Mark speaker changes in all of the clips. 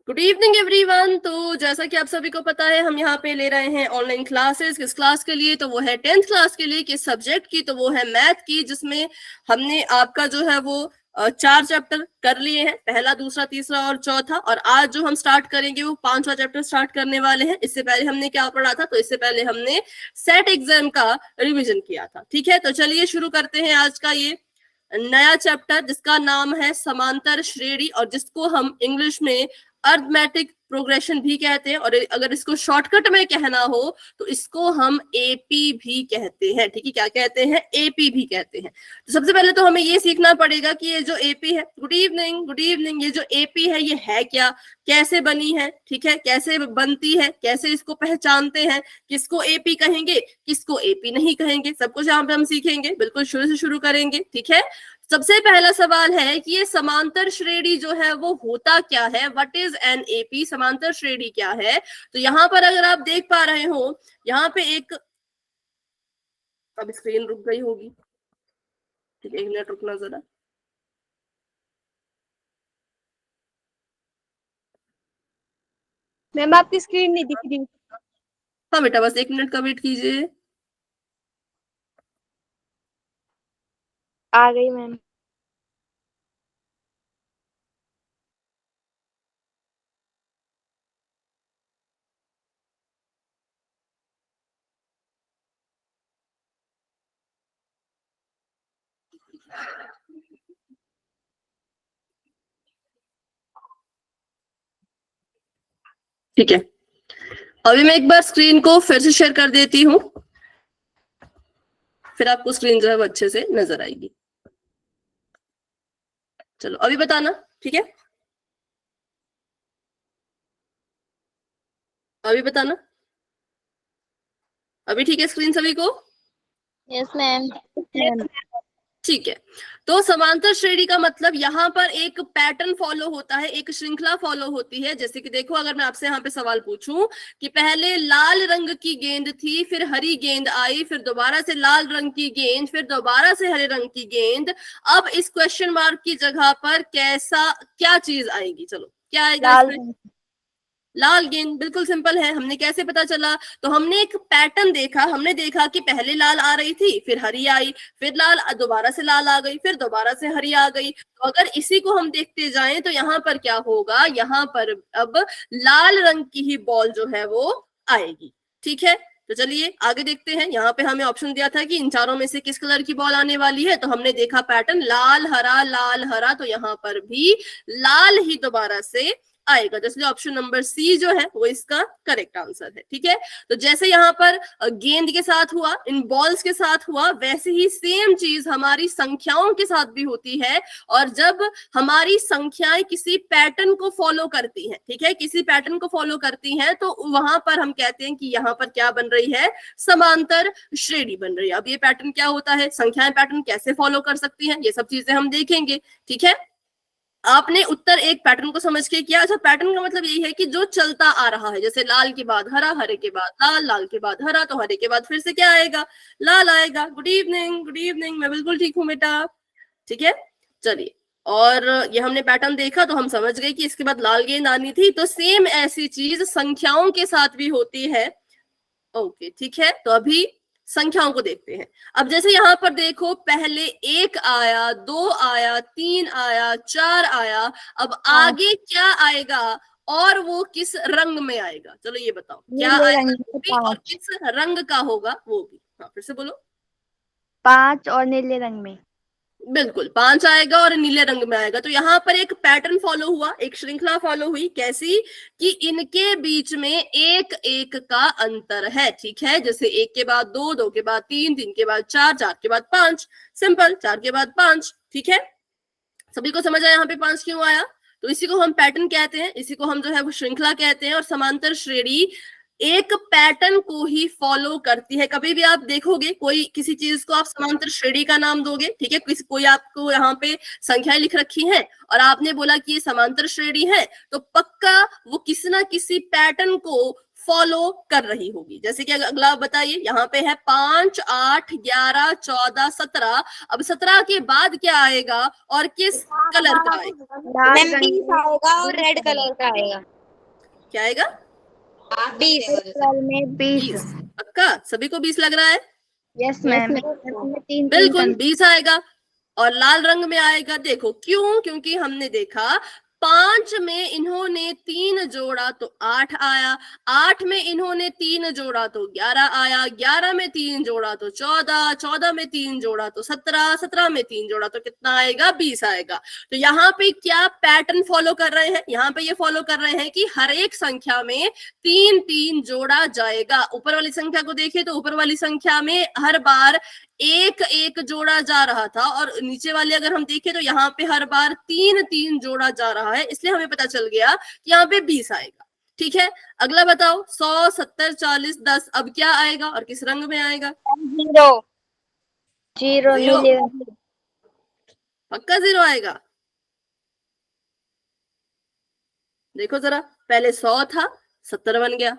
Speaker 1: Good evening everyone. तो जैसा कि आप सभी को पता है, हम यहाँ पे ले रहे हैं ऑनलाइन क्लासेस। किस क्लास के लिए? तो वो है 10th क्लास के लिए। किस सब्जेक्ट की? तो वो है मैथ की, जिसमें हमने आपका जो है वो 4 चैप्टर कर लिए हैं, पहला, दूसरा, तीसरा और चौथा। और आज जो हम स्टार्ट करेंगे वो 5वां चैप्टर स्टार्ट करने वाले हैं। इससे पहले हमने क्या पढ़ा था? तो इससे पहले हमने सेट एग्जाम का रिविजन किया था। ठीक है, तो चलिए शुरू करते हैं आज का ये नया चैप्टर, जिसका नाम है समांतर श्रेणी, और जिसको हम इंग्लिश में अर्थमेटिक प्रोग्रेशन भी कहते हैं, और अगर इसको शॉर्टकट में कहना हो तो इसको हम एपी भी कहते हैं। ठीक है, क्या कहते हैं? एपी भी कहते हैं। तो सबसे पहले तो हमें ये सीखना पड़ेगा कि ये जो एपी है, गुड इवनिंग, गुड इवनिंग, ये जो एपी है ये है क्या, कैसे बनी है, ठीक है, कैसे बनती है, कैसे इसको पहचानते हैं, किसको एपी कहेंगे, किसको एपी नहीं कहेंगे, सब कुछ यहाँ पे हम सीखेंगे। बिल्कुल शुरू से शुरू करेंगे। ठीक है, सबसे पहला सवाल है कि ये समांतर श्रेणी जो है वो होता क्या है? What is an AP? समांतर श्रेणी क्या है? तो यहाँ पर अगर आप देख पा रहे हो, यहाँ पे एक, अब स्क्रीन रुक गई होगी, ठीक है, 1 मिनट रुकना जरा।
Speaker 2: मैम आपकी स्क्रीन नहीं दिख रही।
Speaker 1: हाँ बेटा, बस 1 मिनट का वेट कीजिए।
Speaker 2: आ गई मैम।
Speaker 1: ठीक है, अभी मैं एक बार स्क्रीन को फिर से शेयर कर देती हूँ, फिर आपको स्क्रीन जो है वो अच्छे से नजर आएगी। चलो अभी बताना। ठीक है, अभी बताना। अभी ठीक है स्क्रीन सभी को?
Speaker 2: Yes ma'am.
Speaker 1: ठीक है, तो समांतर श्रेणी का मतलब यहाँ पर एक पैटर्न फॉलो होता है, एक श्रृंखला फॉलो होती है। जैसे कि देखो, अगर मैं आपसे यहाँ पे सवाल पूछूं कि पहले लाल रंग की गेंद थी, फिर हरी गेंद आई, फिर दोबारा से लाल रंग की गेंद, फिर दोबारा से हरे रंग की गेंद, अब इस क्वेश्चन मार्क की जगह पर क्या चीज आएगी? चलो क्या आएगा इसमें? लाल गेंद। बिल्कुल सिंपल है। हमने कैसे पता चला? तो हमने एक पैटर्न देखा, हमने देखा कि पहले लाल आ रही थी, फिर हरी आई, फिर लाल, दोबारा से लाल आ गई, फिर दोबारा से हरी आ गई। तो अगर इसी को हम देखते जाएं तो यहाँ पर क्या होगा? यहाँ पर अब लाल रंग की ही बॉल जो है वो आएगी। ठीक है, तो चलिए आगे देखते हैं। यहाँ पे हमें ऑप्शन दिया था कि इन चारों में से किस कलर की बॉल आने वाली है, तो हमने देखा पैटर्न लाल हरा, तो यहाँ पर भी लाल ही दोबारा से आएगा। तो इसलिए ऑप्शन नंबर सी जो है वो इसका करेक्ट आंसर है। ठीक है, तो जैसे यहाँ पर गेंद के साथ हुआ, इन बॉल्स के साथ हुआ, वैसे ही सेम चीज हमारी संख्याओं के साथ भी होती है। और जब हमारी संख्याएं किसी पैटर्न को फॉलो करती हैं, ठीक है, किसी पैटर्न को फॉलो करती हैं, तो वहां पर हम कहते हैं कि यहाँ पर क्या बन रही है? समांतर श्रेणी बन रही है। अब ये पैटर्न क्या होता है, संख्याएं पैटर्न कैसे फॉलो कर सकती हैं, ये सब चीजें हम देखेंगे। ठीक है, आपने उत्तर एक पैटर्न को समझ के किया। अच्छा, पैटर्न का मतलब यही है कि जो चलता आ रहा है, जैसे लाल के बाद हरा, हरे के बाद लाल, लाल के बाद हरा, तो हरे के बाद फिर से क्या आएगा? लाल आएगा। गुड इवनिंग, गुड इवनिंग, मैं बिल्कुल ठीक हूँ बेटा। ठीक है, चलिए, और ये हमने पैटर्न देखा तो हम समझ गए कि इसके बाद लाल गेंद आनी थी। तो सेम ऐसी चीज संख्याओं के साथ भी होती है। ओके, ठीक है, तो अभी संख्याओं को देखते हैं। अब जैसे यहाँ पर देखो, पहले 1 आया, 2 आया, 3 आया, 4 आया, अब आगे क्या आएगा और वो किस रंग में आएगा? चलो ये बताओ, क्या आएगा वो भी और किस रंग का होगा वो भी? हाँ, फिर से बोलो।
Speaker 2: 5 और नीले रंग में।
Speaker 1: बिल्कुल, 5 आएगा और नीले रंग में आएगा। तो यहाँ पर एक पैटर्न फॉलो हुआ, एक श्रृंखला फॉलो हुई। कैसी? कि इनके बीच में एक एक का अंतर है। ठीक है, जैसे 1 के बाद 2, 2 के बाद 3, 3 के बाद 4, 4 के बाद 5, सिंपल, 4 के बाद 5। ठीक है, सभी को समझ आया यहाँ पे 5 क्यों आया? तो इसी को हम पैटर्न कहते हैं, इसी को हम जो है वो श्रृंखला कहते हैं। और समांतर श्रेणी एक पैटर्न को ही फॉलो करती है। कभी भी आप देखोगे कोई किसी चीज को आप समांतर श्रेणी का नाम दोगे, ठीक है, कोई आपको यहाँ पे संख्याएं लिख रखी हैं और आपने बोला कि ये समांतर श्रेणी है, तो पक्का वो किसी ना किसी पैटर्न को फॉलो कर रही होगी। जैसे कि अगला बताइए, यहाँ पे है 5, 8, 11, 14, 17। अब 17 के बाद क्या आएगा और किस कलर का आएगा?
Speaker 2: लाल रंग
Speaker 3: बीस आएगा और रेड कलर का आएगा।
Speaker 1: क्या आएगा?
Speaker 3: 20।
Speaker 2: कलर में 20।
Speaker 1: 20। पक्का सभी को 20 लग रहा है?
Speaker 2: Yes ma'am. तीन
Speaker 1: बिल्कुल 20 आएगा। और लाल रंग में आएगा, देखो क्यों? क्योंकि हमने देखा 5 में इन्होंने 3 जोड़ा तो 8 आया, 8 में इन्होंने 3 जोड़ा तो 11 आया, 11 में 3 जोड़ा तो 14, 14 में 3 जोड़ा तो 17, 17 में 3 जोड़ा तो कितना आएगा? 20 आएगा। तो यहाँ पे क्या पैटर्न फॉलो कर रहे हैं? यहाँ पे ये फॉलो कर रहे हैं कि हर एक संख्या में 3 3 जोड़ा जाएगा। ऊपर वाली संख्या को देखिए तो ऊपर वाली संख्या में हर बार एक एक जोड़ा जा रहा था, और नीचे वाले अगर हम देखें तो यहाँ पे हर बार 3 3 जोड़ा जा रहा है, इसलिए हमें पता चल गया कि यहाँ पे 20 आएगा। ठीक है, अगला बताओ 100, 70, 40, 10। अब क्या आएगा और किस रंग में आएगा?
Speaker 2: 0। 0
Speaker 1: 0।
Speaker 2: नीले रंग में।
Speaker 1: पक्का 0 आएगा। देखो जरा, पहले 100 था, 70 बन गया,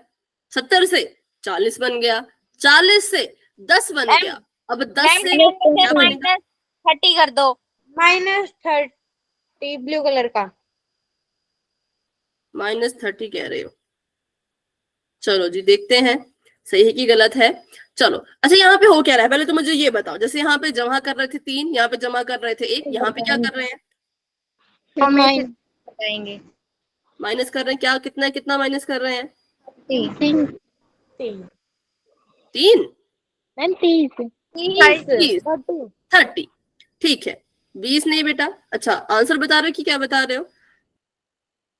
Speaker 1: 70 से 40 बन गया, 40 से 10 बन गया। अब 10 से क्या बनेगा?
Speaker 3: -30 कर दो। -30 ब्लू कलर का।
Speaker 1: -30 कह रहे हो? चलो जी देखते हैं सही है कि गलत है। चलो अच्छा, यहाँ पे हो क्या रहा है पहले तो मुझे ये बताओ। जैसे यहाँ पे जमा कर रहे थे 3, यहाँ पे जमा कर रहे थे 1, यहाँ पे क्या कर रहे हैं?
Speaker 2: बताएंगे।
Speaker 1: माइनस कर रहे हैं। क्या कितना कितना माइनस कर रहे हैं?
Speaker 2: 3।
Speaker 1: 3।
Speaker 2: मैम 30।
Speaker 1: 30। ठीक है, 20 नहीं बेटा। अच्छा आंसर बता रहे हो कि क्या बता रहे हो?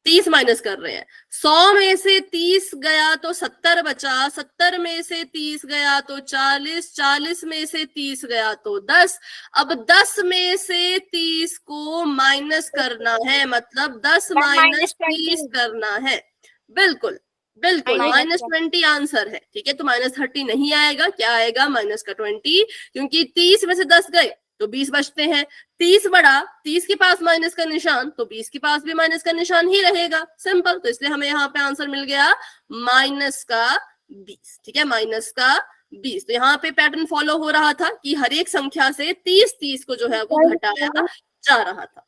Speaker 1: 30 माइनस कर रहे हैं। 100 में से 30 गया तो 70 बचा, 70 में से 30 गया तो 40, 40 में से 30 गया तो 10। अब 10 में से 30 को माइनस करना है, मतलब 10 माइनस 30 करना है। बिल्कुल बिल्कुल, -20 आंसर है। ठीक है, तो -30 नहीं आएगा। क्या आएगा? -20, क्योंकि 30 में से 10 गए तो 20 बचते हैं। 30 बड़ा, 30 के पास माइनस का निशान, तो 20 के पास भी माइनस का निशान ही रहेगा। सिंपल। तो इसलिए हमें यहाँ पे आंसर मिल गया -20। ठीक है, -20। तो यहाँ पे पैटर्न फॉलो हो रहा था कि हर एक संख्या से 30 30 को जो है वो घटाया जा रहा था।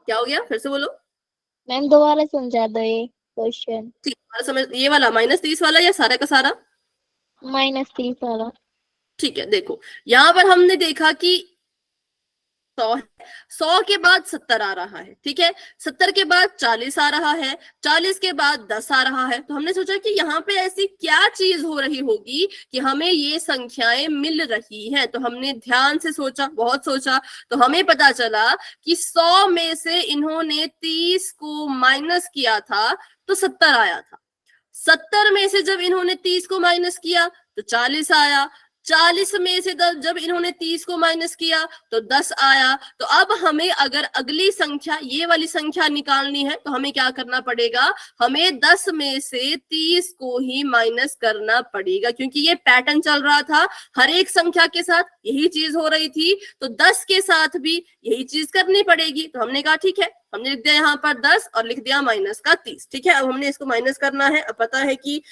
Speaker 1: क्या हो गया? फिर से बोलो
Speaker 2: मैम दोबारा समझा दो ये क्वेश्चन।
Speaker 1: ठीक समझ। ये वाला -30 वाला या सारा का सारा?
Speaker 2: -30 वाला।
Speaker 1: ठीक है, देखो यहाँ पर हमने देखा कि 100 है, 100 के बाद 70 आ रहा है। ठीक है, 70 के बाद 40 आ रहा है, 40 के बाद 10 आ रहा है। तो हमने सोचा कि यहाँ पे ऐसी क्या चीज हो रही होगी कि हमें ये संख्याएं मिल रही हैं। तो हमने ध्यान से सोचा, बहुत सोचा, तो हमें पता चला कि 100 में से इन्होंने 30 को माइनस किया था तो 70 आया था। 70 में से जब इन्होंने 30 को माइनस किया तो 40 आया। 40 में से जब इन्होंने 30 को माइनस किया तो 10 आया। तो अब हमें अगर अगली संख्या, ये वाली संख्या निकालनी है तो हमें क्या करना पड़ेगा? हमें 10 में से 30 को ही माइनस करना पड़ेगा, क्योंकि ये पैटर्न चल रहा था। हर एक संख्या के साथ यही चीज हो रही थी, तो 10 के साथ भी यही चीज करनी पड़ेगी। तो हमने कहा ठीक है, हमने लिख दिया यहाँ पर 10 और लिख दिया -30। ठीक है, अब हमने इसको माइनस करना है। अब पता है कि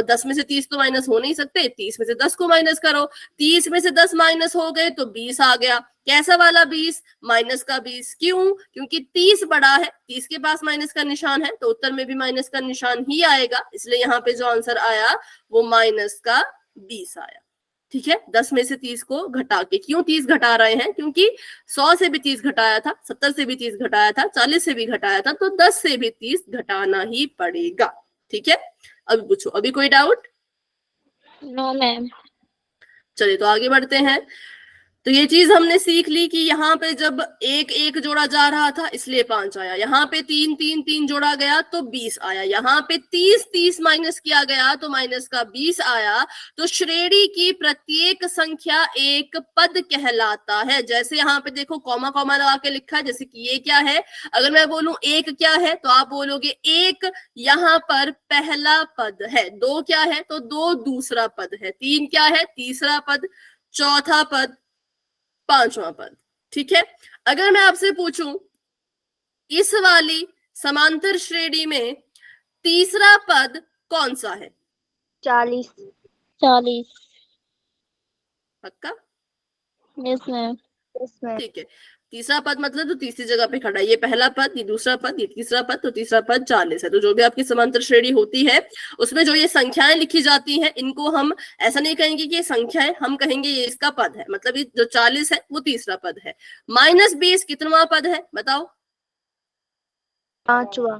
Speaker 1: 10 में से 30 तो माइनस हो नहीं सकते, 30 में से 10 को माइनस करो। 30 में से 10 माइनस हो गए तो 20 आ गया। कैसा वाला 20? माइनस का 20। क्यों? क्योंकि 30 बड़ा है, 30 के पास माइनस का निशान है, तो उत्तर में भी माइनस का निशान ही आएगा। इसलिए यहाँ पे जो आंसर आया वो -20 आया। ठीक है, 10 में से 30 को घटा के। क्यों 30 घटा रहे हैं? क्योंकि 100 से भी 30 घटाया था, 70 से भी 30 घटाया था, 40 से भी घटाया था, तो 10 से भी 30 घटाना ही पड़ेगा। ठीक है, अभी पूछो, अभी कोई डाउट?
Speaker 2: No ma'am.
Speaker 1: चलिए तो आगे बढ़ते हैं। तो ये चीज हमने सीख ली कि यहाँ पे जब एक एक जोड़ा जा रहा था इसलिए 5 आया, यहाँ पे 3 3 3 जोड़ा गया तो 20 आया, यहाँ पे 30 30 माइनस किया गया तो माइनस का 20 आया। तो श्रेणी की प्रत्येक संख्या एक पद कहलाता है। जैसे यहाँ पे देखो कॉमा कॉमा लगा के लिखा है, जैसे कि ये क्या है? अगर मैं बोलूं एक क्या है तो आप बोलोगे एक यहाँ पर पहला पद है, 2 क्या है तो 2 दूसरा पद है, 3 क्या है तीसरा पद, चौथा पद, पांचवा पद। ठीक है, अगर मैं आपसे पूछूं इस वाली समांतर श्रेणी में तीसरा पद कौन सा है,
Speaker 2: 40 40
Speaker 1: पक्का?
Speaker 2: यस मैम यस मैम
Speaker 1: ठीक है, तीसरा पद मतलब तो तीसरी जगह पे खड़ा है, ये पहला पद, ये दूसरा पद, ये तीसरा पद, तो तीसरा पद 40 है। तो जो भी आपकी समांतर श्रेणी होती है उसमें जो ये संख्याएं लिखी जाती हैं, इनको हम ऐसा नहीं कहेंगे कि ये संख्या है, हम कहेंगे ये इसका पद है, मतलब ये जो 40 है वो तीसरा पद है। -20 कितनवां पद है बताओ?
Speaker 2: 5वां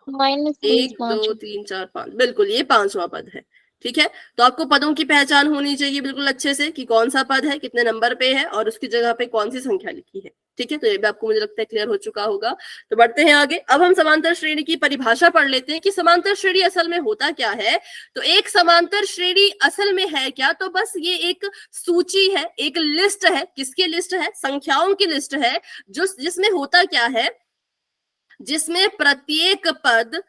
Speaker 2: -20
Speaker 1: 1 2 3 4 5, बिल्कुल ये 5वां पद है। ठीक है, तो आपको पदों की पहचान होनी चाहिए बिल्कुल अच्छे से कि कौन सा पद है, कितने नंबर पे है और उसकी जगह पे कौन सी संख्या लिखी है। ठीक है, तो ये भी आपको मुझे लगता है क्लियर हो चुका होगा। तो बढ़ते हैं आगे। अब हम समांतर श्रेणी की परिभाषा पढ़ लेते हैं कि समांतर श्रेणी असल में होता क्या है। तो एक समांतर श्रेणी असल में है क्या, तो बस ये एक सूची है, एक लिस्ट है। किसकी लिस्ट है? संख्याओं की लिस्ट है, जो जिसमें होता क्या है, जिसमें प्रत्येक पद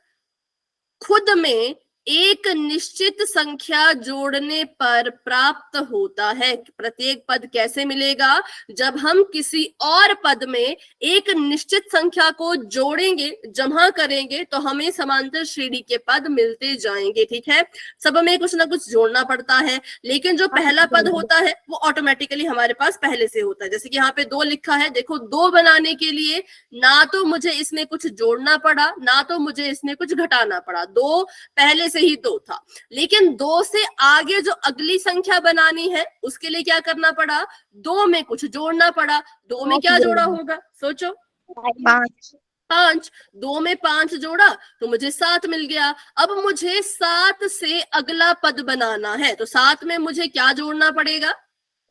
Speaker 1: खुद में एक निश्चित संख्या जोड़ने पर प्राप्त होता है। प्रत्येक पद कैसे मिलेगा? जब हम किसी और पद में एक निश्चित संख्या को जोड़ेंगे, जमा करेंगे, तो हमें समांतर श्रेणी के पद मिलते जाएंगे। ठीक है, सब में कुछ ना कुछ जोड़ना पड़ता है, लेकिन जो पहला पद होता है वो ऑटोमेटिकली हमारे पास पहले से होता है। जैसे कि यहाँ पे 2 लिखा है, देखो 2 बनाने के लिए ना तो मुझे इसमें कुछ जोड़ना पड़ा, ना तो मुझे इसमें कुछ घटाना पड़ा, 2 पहले से ही 2 था। लेकिन 2 से आगे जो अगली संख्या बनानी है उसके लिए क्या करना पड़ा? 2 में कुछ जोड़ना पड़ा। 2 में क्या जोड़ा होगा? सोचो। 5। 2 में 5 जोड़ा तो मुझे 7 मिल गया। अब मुझे 7 से अगला पद बनाना है, तो 7 में मुझे क्या जोड़ना पड़ेगा?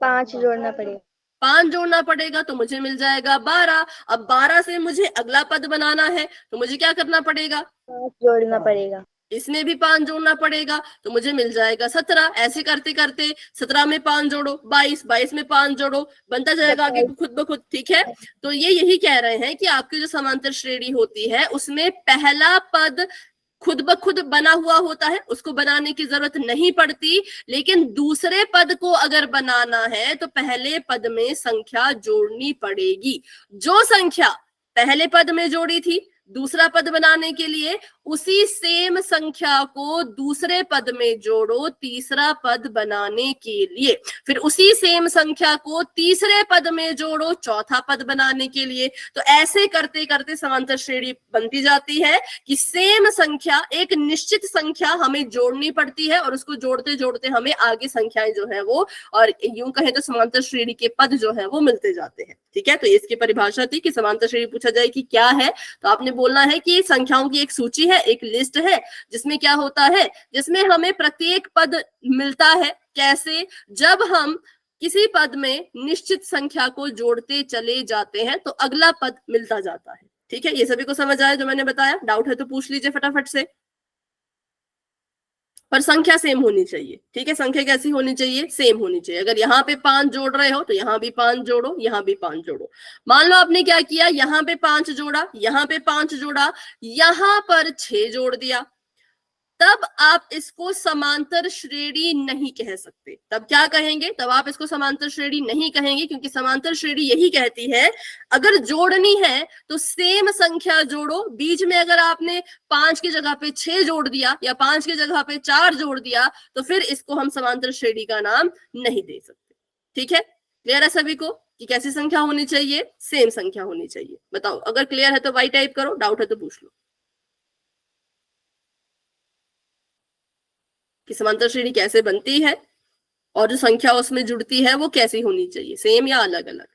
Speaker 2: 5 जोड़ना पड़ेगा।
Speaker 1: 5 जोड़ना पड़ेगा तो मुझे मिल जाएगा 12। अब 12 से मुझे अगला पद बनाना है तो मुझे क्या करना पड़ेगा?
Speaker 2: 5 जोड़ना पड़ेगा।
Speaker 1: इसमें भी 5 जोड़ना पड़ेगा तो मुझे मिल जाएगा 17। ऐसे करते करते 17 में 5 जोड़ो 22, 22 में 5 जोड़ो, बनता जाएगा आगे खुद ब खुद। ठीक है, तो ये यही कह रहे हैं कि आपकी जो समांतर श्रेणी होती है उसमें पहला पद खुद ब खुद बना हुआ होता है, उसको बनाने की जरूरत नहीं पड़ती। लेकिन दूसरे पद को अगर बनाना है तो पहले पद में संख्या जोड़नी पड़ेगी। जो संख्या पहले पद में जोड़ी थी दूसरा पद बनाने के लिए, उसी सेम संख्या को दूसरे पद में जोड़ो तीसरा पद बनाने के लिए। फिर उसी सेम संख्या को तीसरे पद में जोड़ो चौथा पद बनाने के लिए। तो ऐसे करते करते समांतर श्रेणी बनती जाती है कि सेम संख्या, एक निश्चित संख्या हमें जोड़नी पड़ती है और उसको जोड़ते जोड़ते हमें आगे संख्याएं जो है वो, और यूं कहें तो समांतर श्रेणी के पद जो है वो मिलते जाते हैं। ठीक है, तो इसकी परिभाषा थी कि समांतर श्रेणी पूछा जाए कि क्या है, तो आपने बोलना है कि संख्याओं की एक सूची है, एक लिस्ट है, जिसमें क्या होता है, जिसमें हमें प्रत्येक पद मिलता है। कैसे? जब हम किसी पद में निश्चित संख्या को जोड़ते चले जाते हैं तो अगला पद मिलता जाता है। ठीक है, ये सभी को समझ आया जो मैंने बताया? डाउट है तो पूछ लीजिए फटाफट से, पर संख्या सेम होनी चाहिए। ठीक है, संख्या कैसी होनी चाहिए? सेम होनी चाहिए। अगर यहाँ पे 5 जोड़ रहे हो तो यहाँ भी 5 जोड़ो, यहाँ भी 5 जोड़ो। मान लो आपने क्या किया, यहाँ पे 5 जोड़ा, यहाँ पे 5 जोड़ा, यहाँ पर 6 जोड़ दिया, तब आप इसको समांतर श्रेणी नहीं कह सकते। तब क्या कहेंगे? तब आप इसको समांतर श्रेणी नहीं कहेंगे, क्योंकि समांतर श्रेणी यही कहती है अगर जोड़नी है तो सेम संख्या जोड़ो। बीच में अगर आपने 5 की जगह पे 6 जोड़ दिया या 5 की जगह पे 4 जोड़ दिया तो फिर इसको हम समांतर श्रेणी का नाम नहीं दे सकते। ठीक है, क्लियर है सभी को कि कैसी संख्या होनी चाहिए? सेम संख्या होनी चाहिए। बताओ, अगर क्लियर है तो वाई टाइप करो, डाउट है तो पूछ लो कि समांतर श्रेणी कैसे बनती है और जो संख्या उसमें जुड़ती है वो कैसी होनी चाहिए, सेम या अलग अलग।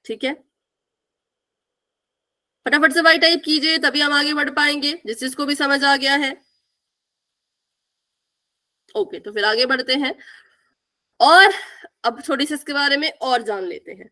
Speaker 1: ठीक है, फटाफट से वाई टाइप कीजिए, तभी हम आगे बढ़ पाएंगे, जिस जिसको भी समझ आ गया है। ओके, तो फिर आगे बढ़ते हैं और अब थोड़ी सी इसके बारे में और जान लेते हैं।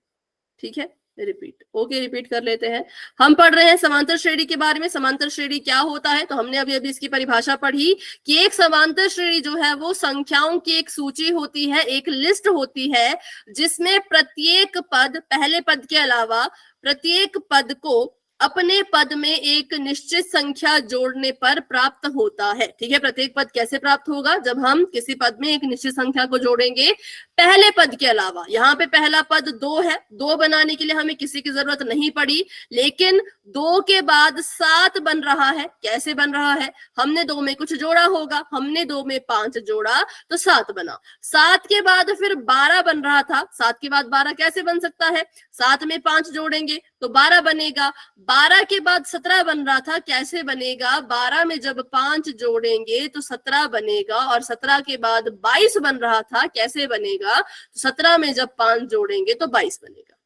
Speaker 1: ठीक है, रिपीट, ओके, रिपीट कर लेते हैं। हम पढ़ रहे हैं समांतर श्रेणी के बारे में। समांतर श्रेणी क्या होता है, तो हमने अभी अभी इसकी परिभाषा पढ़ी कि एक समांतर श्रेणी जो है वो संख्याओं की एक सूची होती है, एक लिस्ट होती है, जिसमें प्रत्येक पद, पहले पद के अलावा प्रत्येक पद को अपने पद में एक निश्चित संख्या जोड़ने पर प्राप्त होता है। ठीक है, प्रत्येक पद कैसे प्राप्त होगा? जब हम किसी पद में एक निश्चित संख्या को जोड़ेंगे पहले पद के अलावा। यहाँ पे पहला पद 2 है, 2 बनाने के लिए हमें किसी की जरूरत नहीं पड़ी, लेकिन 2 के बाद 7 बन रहा है। कैसे बन रहा है? हमने 2 में कुछ जोड़ा होगा, हमने 2 में 5 जोड़ा तो 7 बना। 7 के बाद फिर 12 बन रहा था, 7 के बाद 12 कैसे बन सकता है? 7 में 5 जोड़ेंगे तो 12 बनेगा। 12 के बाद 17 बन रहा था, कैसे बनेगा? 12 में जब 5 जोड़ेंगे तो 17 बनेगा, और 17 के बाद 22 बन रहा था, कैसे बनेगा? तो 17 में जब 5 जोड़ेंगे तो 22 बनेगा।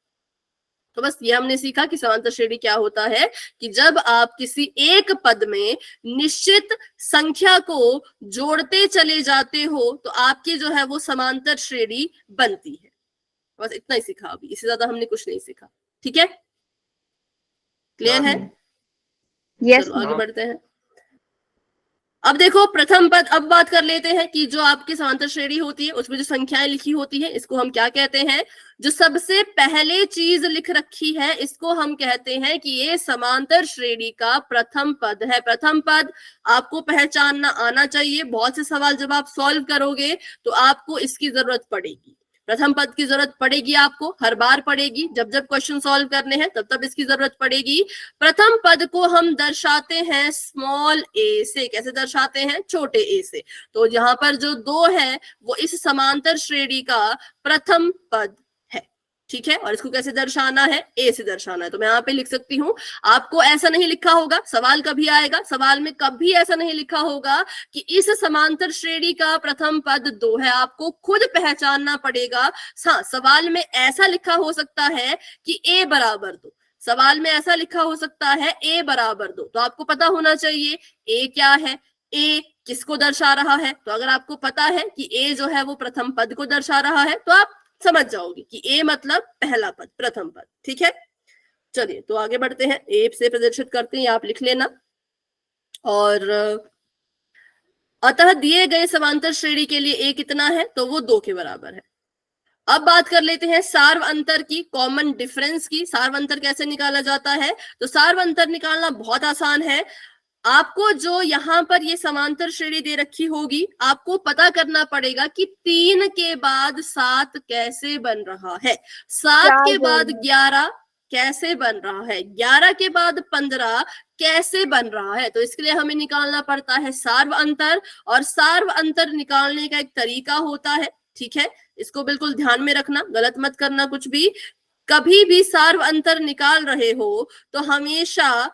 Speaker 1: तो बस ये हमने सीखा कि समांतर श्रेणी क्या होता है, कि जब आप किसी एक पद में निश्चित संख्या को जोड़ते चले जाते हो तो आपकी जो है वो समांतर श्रेणी बनती है। बस इतना ही सीखा अभी, इससे ज्यादा हमने कुछ नहीं सीखा। ठीक है, क्लियर है?
Speaker 2: यस
Speaker 1: चलो आगे बढ़ते हैं। अब देखो प्रथम पद, अब बात कर लेते हैं कि जो आपकी समांतर श्रेणी होती है उसमें जो संख्याएं लिखी होती है इसको हम क्या कहते हैं? जो सबसे पहले चीज लिख रखी है इसको हम कहते हैं कि ये समांतर श्रेणी का प्रथम पद है। प्रथम पद आपको पहचानना आना चाहिए। बहुत से सवाल जब आप सॉल्व करोगे तो आपको इसकी जरूरत पड़ेगी। प्रथम पद की जरूरत पड़ेगी आपको, हर बार पड़ेगी। जब जब क्वेश्चन सॉल्व करने हैं तब तब इसकी जरूरत पड़ेगी। प्रथम पद को हम दर्शाते हैं स्मॉल ए से। कैसे दर्शाते हैं? छोटे ए से। तो यहाँ पर जो 2 है वो इस समांतर श्रेणी का प्रथम पद है। ठीक है, और इसको कैसे दर्शाना है? ए से दर्शाना है। तो मैं यहाँ पे लिख सकती हूँ, आपको ऐसा नहीं लिखा होगा, सवाल कभी आएगा, सवाल में कभी ऐसा नहीं लिखा होगा कि इस समांतर श्रेणी का प्रथम पद 2 है। आपको खुद पहचानना पड़ेगा। हाँ, सवाल में ऐसा लिखा हो सकता है कि ए बराबर 2, सवाल में ऐसा लिखा हो सकता है ए बराबर 2, तो आपको पता होना चाहिए ए क्या है, ए किसको दर्शा रहा है। तो अगर आपको पता है कि ए जो है वो प्रथम पद को दर्शा रहा है तो आप समझ जाओगे कि ए मतलब पहला पद, प्रथम पद। ठीक है, चलिए तो आगे बढ़ते हैं। ए से प्रदर्शित करते हैं, आप लिख लेना। और अतः दिए गए समांतर श्रेणी के लिए ए कितना है? तो वो 2 के बराबर है। अब बात कर लेते हैं सार्व अंतर की, कॉमन डिफरेंस की। सार्व अंतर कैसे निकाला जाता है? तो सार्व अंतर निकालना बहुत आसान है। आपको जो यहाँ पर ये समांतर श्रेणी दे रखी होगी, आपको पता करना पड़ेगा कि 3 के बाद 7 कैसे बन रहा है, 7 के बाद 11 कैसे बन रहा है, 11 के बाद 15 कैसे बन रहा है। तो इसके लिए हमें निकालना पड़ता है सार्व अंतर, और सार्व अंतर निकालने का एक तरीका होता है। ठीक है, इसको बिल्कुल ध्यान में रखना, गलत मत करना कुछ भी। कभी भी सार्व अंतर निकाल रहे हो तो हमेशा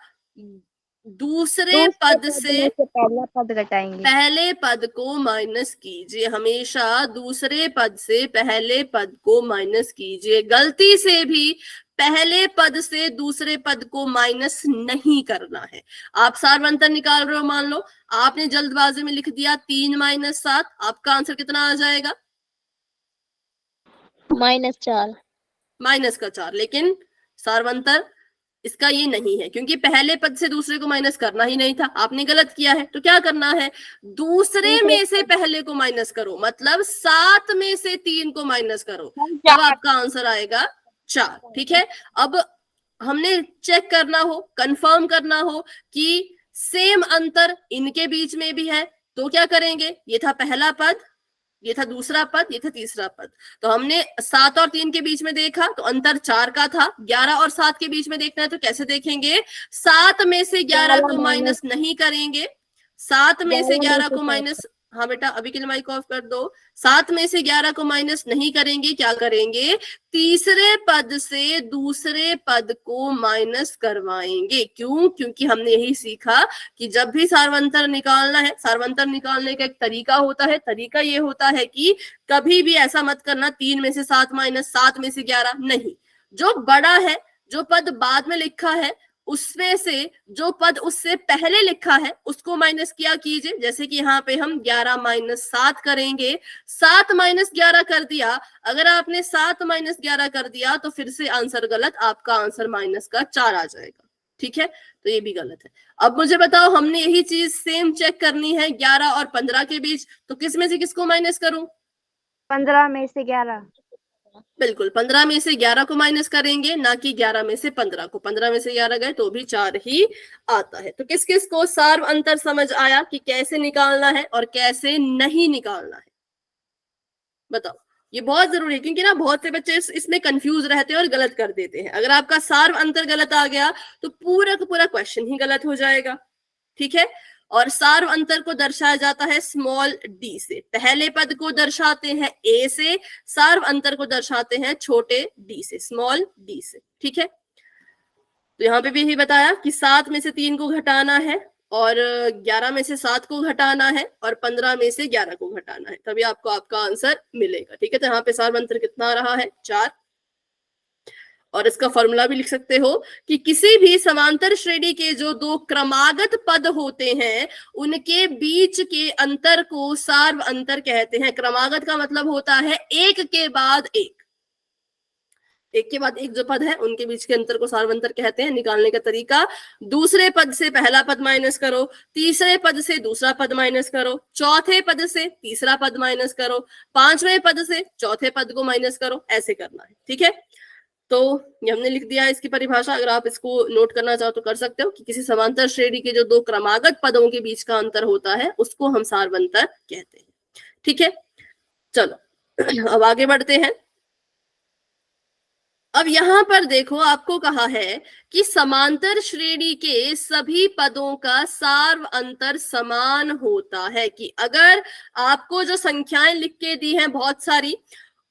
Speaker 1: दूसरे पद से
Speaker 2: पहला पद घटाएंगे,
Speaker 1: पहले पद को माइनस कीजिए। हमेशा दूसरे पद से पहले पद को माइनस कीजिए। गलती से भी पहले पद से दूसरे पद को माइनस नहीं करना है। आप सार्व अंतर निकाल रहे हो, मान लो आपने जल्दबाजी में लिख दिया 3 - 7, आपका आंसर कितना आ जाएगा?
Speaker 2: -4,
Speaker 1: -4। लेकिन सार्व अंतर इसका ये नहीं है, क्योंकि पहले पद से दूसरे को माइनस करना ही नहीं था, आपने गलत किया है। तो क्या करना है? दूसरे में से पहले को माइनस करो, मतलब 7 में से 3 को माइनस करो, तब आपका आंसर आएगा 4। ठीक है, अब हमने चेक करना हो, कंफर्म करना हो कि सेम अंतर इनके बीच में भी है, तो क्या करेंगे? ये था पहला पद, ये था दूसरा पद, ये था तीसरा पद। तो हमने 7 और 3 के बीच में देखा तो अंतर 4 का था। 11 और 7 के बीच में देखना है तो कैसे देखेंगे? 7 में से 11 को माइनस नहीं करेंगे, 7 में से 11 को माइनस, हाँ बेटा अभी के लिए माइक ऑफ कर दो। 7 में से 11 को माइनस नहीं करेंगे, क्या करेंगे? तीसरे पद से दूसरे पद को माइनस करवाएंगे। क्यों? क्योंकि हमने यही सीखा कि जब भी सार्वंतर निकालना है, सार्वंतर निकालने का एक तरीका होता है। तरीका ये होता है कि कभी भी ऐसा मत करना 3 में से 7 माइनस 7 में से 11, नहीं। जो बड़ा है, जो पद बाद में लिखा है, उसमें से जो पद उससे पहले लिखा है उसको माइनस किया कीजिए। जैसे कि यहाँ पे हम 11 - 7 करेंगे, 7 - 11 कर दिया। अगर आपने 7 - 11 कर दिया तो फिर से आंसर गलत, आपका आंसर -4 आ जाएगा। ठीक है, तो ये भी गलत है। अब मुझे बताओ, हमने यही चीज सेम चेक करनी है 11 और 15 के बीच, तो किस में से किसको माइनस करूं?
Speaker 2: 15 में से 11।
Speaker 1: बिल्कुल 15 में से 11 को माइनस करेंगे, ना कि 11 में से 15 को। 15 में से 11 गए तो भी 4 ही आता है। तो किस किस को सार्व अंतर समझ आया कि कैसे निकालना है और कैसे नहीं निकालना है? बताओ, ये बहुत जरूरी है, क्योंकि ना बहुत से बच्चे इसमें कंफ्यूज रहते हैं और गलत कर देते हैं। अगर आपका सार्व अंतर गलत आ गया तो पूरा का पूरा क्वेश्चन ही गलत हो जाएगा। ठीक है, और सार्व अंतर को दर्शाया जाता है स्मॉल डी से। पहले पद को दर्शाते हैं ए से, सार्व अंतर को दर्शाते हैं छोटे डी से, स्मॉल डी से। ठीक है, तो यहाँ पे भी यही बताया कि 7 में से 3 को घटाना है और 11 में से 7 को घटाना है और 15 में से 11 को घटाना है, तभी आपको आपका आंसर मिलेगा। ठीक है, तो यहाँ पे सार्व अंतर कितना आ रहा है? 4। और इसका फॉर्मूला भी लिख सकते हो कि किसी भी समांतर श्रेणी के जो दो क्रमागत पद होते हैं उनके बीच के अंतर को सार्व अंतर कहते हैं। क्रमागत का मतलब होता है एक के बाद एक, एक के बाद एक जो पद है उनके बीच के अंतर को सार्व अंतर कहते हैं। निकालने का तरीका, दूसरे पद से पहला पद माइनस करो, तीसरे पद से दूसरा पद माइनस करो, चौथे पद से तीसरा पद माइनस करो, पांचवें पद से चौथे पद को माइनस करो, ऐसे करना है। ठीक है, तो ये हमने लिख दिया है इसकी परिभाषा। अगर आप इसको नोट करना चाहो तो कर सकते हो कि किसी समांतर श्रेणी के जो दो क्रमागत पदों के बीच का अंतर होता है उसको हम सार्व अंतर कहते हैं। ठीक है, चलो अब आगे बढ़ते हैं। अब यहां पर देखो, आपको कहा है कि समांतर श्रेणी के सभी पदों का सार्व अंतर समान होता है। कि अगर आपको जो संख्याएं लिख के दी हैं बहुत सारी,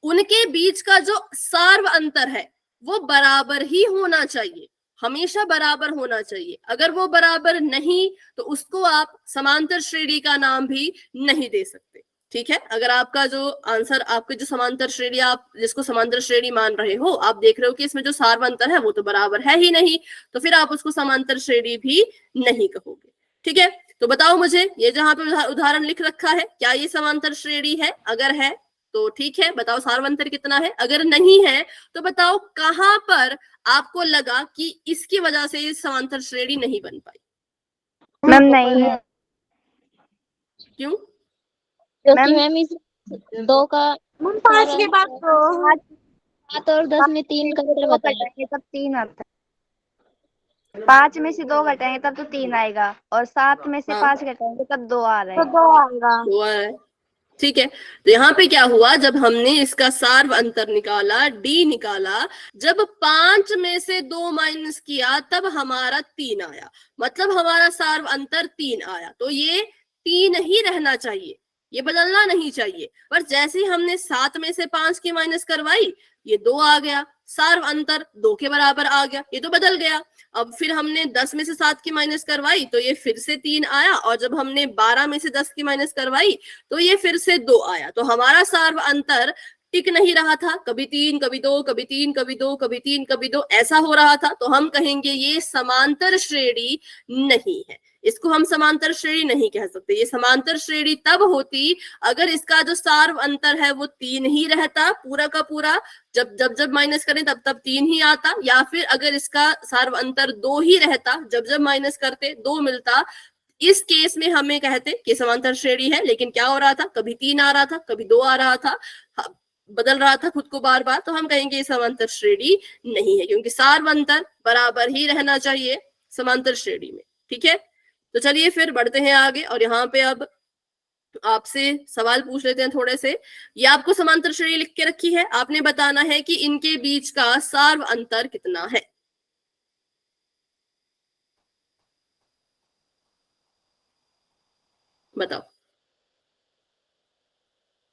Speaker 1: उनके बीच का जो सार्व अंतर है वो बराबर ही होना चाहिए, हमेशा बराबर होना चाहिए। अगर वो बराबर नहीं तो उसको आप समांतर श्रेणी का नाम भी नहीं दे सकते। ठीक है, अगर आपका जो आंसर, आपके जो समांतर श्रेणी, आप जिसको समांतर श्रेणी मान रहे हो, आप देख रहे हो कि इसमें जो सार्व अंतर है वो तो बराबर है ही नहीं, तो फिर आप उसको समांतर श्रेणी भी नहीं कहोगे। ठीक है, तो बताओ मुझे, ये जहां पे उदाहरण लिख रखा है, क्या ये समांतर श्रेणी है? अगर है तो ठीक है, बताओ सार्व अंतर कितना है। अगर नहीं है तो बताओ कहां पर आपको लगा कि इसकी वजह से ये समांतर श्रेणी नहीं बन पाई।
Speaker 2: मैम नहीं है,
Speaker 1: क्यों?
Speaker 2: क्योंकि
Speaker 3: मैम
Speaker 2: मैम इस 2 का
Speaker 3: 5 के बाद तो
Speaker 2: 7 और 10 में 3 का अंतर बताइए तब 3 आता है। 5 में से 2 घटाएंगे तब तो 3 आएगा, और 7 में से 5 घटाएंगे तब 2 आ रहा है।
Speaker 3: तो 2 आएगा।
Speaker 1: हुआ है। ठीक है, तो यहाँ पे क्या हुआ, जब हमने इसका सार्व अंतर निकाला, डी निकाला, जब 5 में से 2 माइनस किया तब हमारा 3 आया, मतलब हमारा सार्व अंतर 3 आया। तो ये 3 ही रहना चाहिए, ये बदलना नहीं चाहिए। पर जैसे ही हमने 7 में से 5 की माइनस करवाई, ये 2 आ गया, सार्व अंतर 2 के बराबर आ गया, ये तो बदल गया। अब फिर हमने 10 में से 7 की माइनस करवाई तो ये फिर से 3 आया, और जब हमने 12 में से 10 की माइनस करवाई तो ये फिर से 2 आया। तो हमारा सार्व अंतर टिक नहीं रहा था, कभी 3 कभी 2 कभी 3 कभी 2 कभी 3 कभी 2 ऐसा हो रहा था। तो हम कहेंगे ये समांतर श्रेणी नहीं है, इसको हम समांतर श्रेणी नहीं कह सकते। ये समांतर श्रेणी तब होती अगर इसका जो सार्व अंतर है वो 3 ही रहता पूरा का पूरा, जब जब जब माइनस करें तब तब 3 ही आता, या फिर अगर इसका सार्व अंतर 2 ही रहता, जब जब माइनस करते 2 मिलता। इस केस में हमें कहते कि समांतर श्रेणी है। लेकिन क्या हो रहा था, कभी 3 आ रहा था, कभी 2 आ रहा था, बदल रहा था खुद को बार बार, तो हम कहेंगे ये समांतर श्रेणी नहीं है, क्योंकि सार्व अंतर बराबर ही रहना चाहिए समांतर श्रेणी में। ठीक है, तो चलिए फिर बढ़ते हैं आगे, और यहाँ पे अब आपसे सवाल पूछ लेते हैं थोड़े से। ये आपको समांतर श्रेणी लिख के रखी है, आपने बताना है कि इनके बीच का सार्व अंतर कितना है। बताओ,